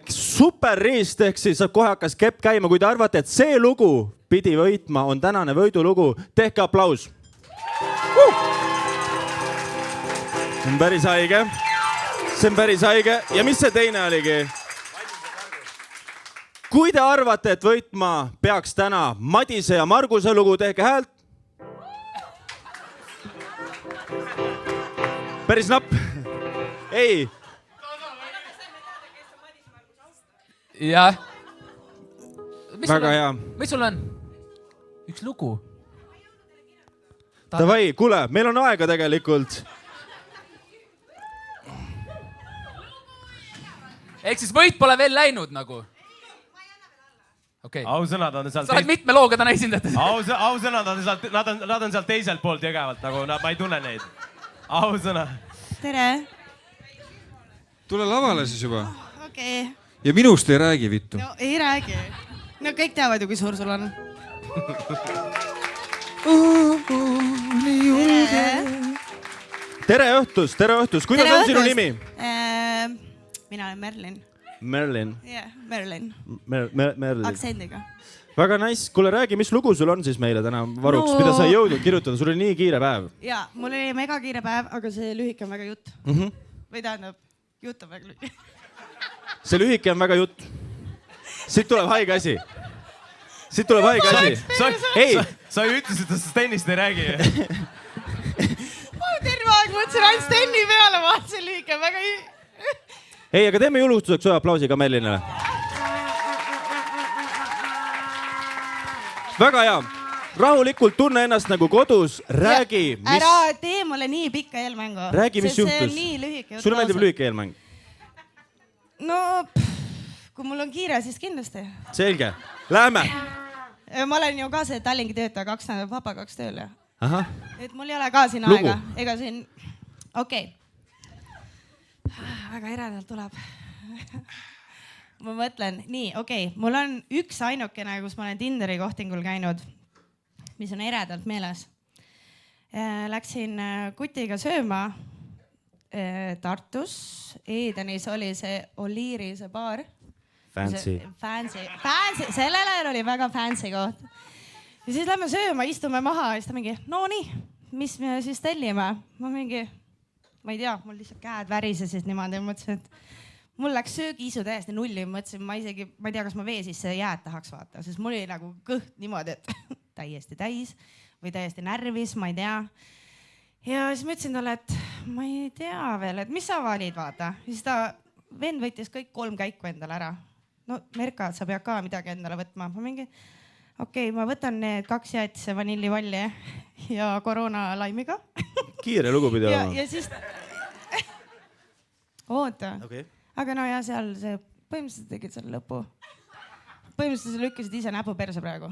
super riist, ehk siis kohe hakkas kepp käima. Kui te arvate, et see lugu pidi võitma, on tänane võidulugu, tehke aplaus. See on päris haige. See on päris haige. Ja mis see teine oligi? Kui te arvate, et võitma peaks täna Madise ja Marguse lugu, tehke häält. Päris napp. Ei. jah. Väga hea. Mis sul on? Üks lugu. Davai, kuule, meil on aega tegelikult. Ehk siis võit pole veel läinud nagu. Okay. Ausõnad on sealt... Sa oled mitme looga täna esindatud. Ausõnad on sealt, nad on sealt teiselt poolt jõgevalt, nagu ma ei tunne neid. Ausõna. Tere. Tule lavale siis juba. Okei. Ja minust ei räägi, vittu. No ei räägi. No kõik teavad ju, kui suur sul on. Tere õhtus, tere õhtus. Kuidas on sinu nimi? Mina olen Merlin. Merlin. Jah, Merlin. Merlin. Aktsendiga. Väga nice. Kuule, räägi, mis lugu sul on siis meile täna varuks, mida sa ei jõudnud kirjutada? Sul oli nii kiire päev. Ja, mul oli mega kiire päev, aga see lühike on väga jutt. Või tähendab, jutt on väga lühike. See lühike on väga jutt. Siit tuleb haige asi. Siit tuleb haige asi. Sa ju ütlesid, et sa tennist ei räägi. Ma terve aeg mõtlesin ainult tenni peale, vaatasin lühike on väga Ei, aga teeme julgustuseks ühe aplausi ka Merlinile. Väga hea. Rahulikult tunne ennast nagu kodus. Räägi, mis... Ära tee mulle nii pikka eelmängu. Räägi, mis juhtus. See on nii lühike jutt. Sulle meeldib lühike eelmäng? No, kui mul on kiire, siis kindlasti. Selge. Lähme. Ma olen ju ka see Tallingi töötaja 2 nädalat vaba 2 tööl. Aha. Et mul ei ole ka siin Lugu. aega. Ega siin... Okei. Väga eredalt tuleb. Ma mõtlen, nii, okei. Mul on üks ainukene, kus ma olen Tinderi kohtingul käinud, mis on eredalt meeles. Läksin kutiga sööma Tartus. Edenis oli see Oliiri, see baar. Fancy. Sellel ajal oli väga fancy koht. Ja siis lähme sööma, istume maha ja siis ta mingi, no nii, mis me siis tellime? Ma mingi... Ma ei tea, mul lihtsalt käed värisesid niimoodi ja mõtlesin, et mul läks söögiisu täiesti nulli. Mõtlesin, ma ei tea, kas ma vee sisse jääd tahaks vaata, sest mul oli nagu kõht niimoodi, et täiesti täis või täiesti närvis, ma ei tea. Ja siis ma ütlesin talle, et ma ei tea veel, et mis sa valid vaata. Siis ta vend võttis kõik 3 käiku endale ära. No Merka, sa pead ka midagi endale võtma. Ma mingi, okei, ma võtan need 2 jäätise vanillivalli ja koroona laimiga. Kiire lugu pidi olema. Ja siis... Oota. Okay. Aga no ja seal see... Põhimõtteliselt tegid selle lõpu. Põhimõtteliselt lükkasid ise näpu perse praegu.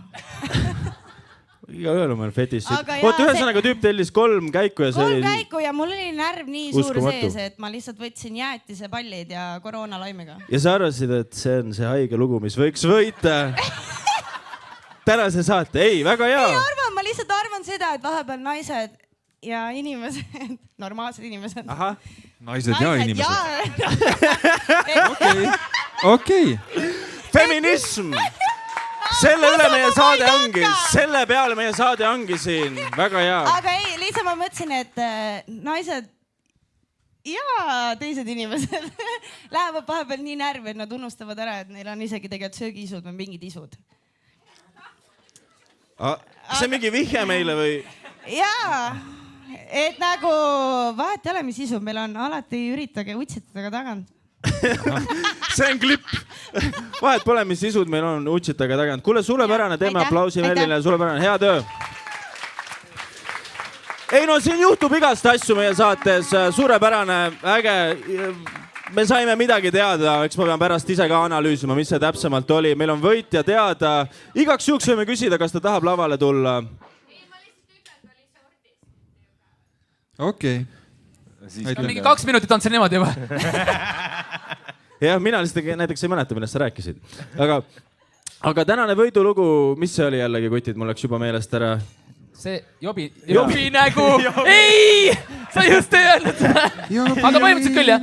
Iga ööl on meil fetis. Aga Oot, ühesõnaga tüüp tellis 3 käiku ja see 3 käiku ja mul oli närv nii suur uskumatu. sees, et ma lihtsalt võtsin jäätise pallid ja koroona laimiga. Ja sa arvasid, et see on see haige lugu, mis võiks võita tänase saate. Ei, väga hea. Ei arvan, ma lihtsalt arvan seda, et vahepeal naised ja inimesed, normaalsed inimesed. Aha. Naised ja inimesed. Okei. Feminism. Selle üle meie saade ongi. Selle peale meie saade ongi siin. Väga hea. Aga ei, lihtsalt ma mõtlesin, et naised ja teised inimesed lähevad vahepeal nii närvi, et nad unustavad ära, et neil on isegi tegelikult söögiisud või mingid isud. See on mingi vihje meile või? Jaa, et nagu vahet ei ole, mis isu meil on, alati üritage utsitada ka tagant. See on klipp. Vahet pole, mis isud meil on, utsitage tagant. Kuule, suurepärane, teeme aplausi Merlinile, suurepärane, hea töö. Ei no siin juhtub igast asju meie saates, suurepärane, äge. Me saime midagi teada, eks ma pean pärast ise ka analüüsima, mis see täpsemalt oli. Meil on võitja teada. Igaks juhuks võime küsida, kas ta tahab lavale tulla. Okei. Mingi 2 minutit on see niimoodi juba. Jah, mina lihtsalt näiteks ei mäleta, millest sa rääkisid. Aga tänane võidulugu, mis see oli jällegi, kutid, mul läks juba meelest ära. see jobi nägu. Ei, sa just ei öelnud. Aga põhimõtteliselt küll, jah.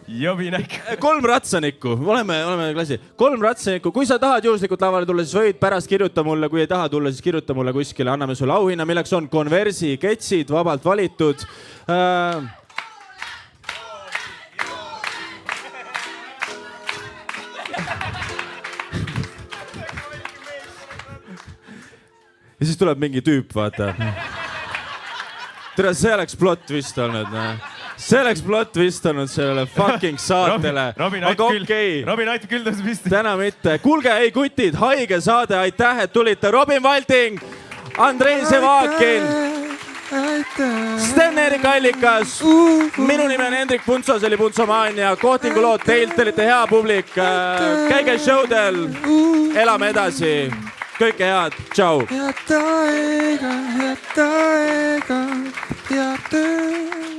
Jobi nägu. 3 ratsanikku, oleme klassi. 3 ratsanikku, kui sa tahad juhuslikult lavale tulla, siis võid pärast kirjuta mulle, kui ei taha tulla, siis kirjuta mulle kuskile. Anname sulle auhinna, milleks on Conversi ketsid, vabalt valitud. Ja siis tuleb mingi tüüp, vaata. Tere, see oleks plot vist olnud. See oleks plot vist olnud sellele fucking saatele. Aga okei. Robin aitab küll tõstab vist. Täna mitte. Kuulge, ei kutid, haige saade, aitäh, et tulite. Robin Valting, Andrei Sevakin, Sten-Erik Allikas, minu nimi on Hendrik Puntso, see oli Puntsomaania. Kohtingu lood teilt, te olite hea publik. Käige showdel, elame edasi. Kõike head, tšau. Head aega, head töö.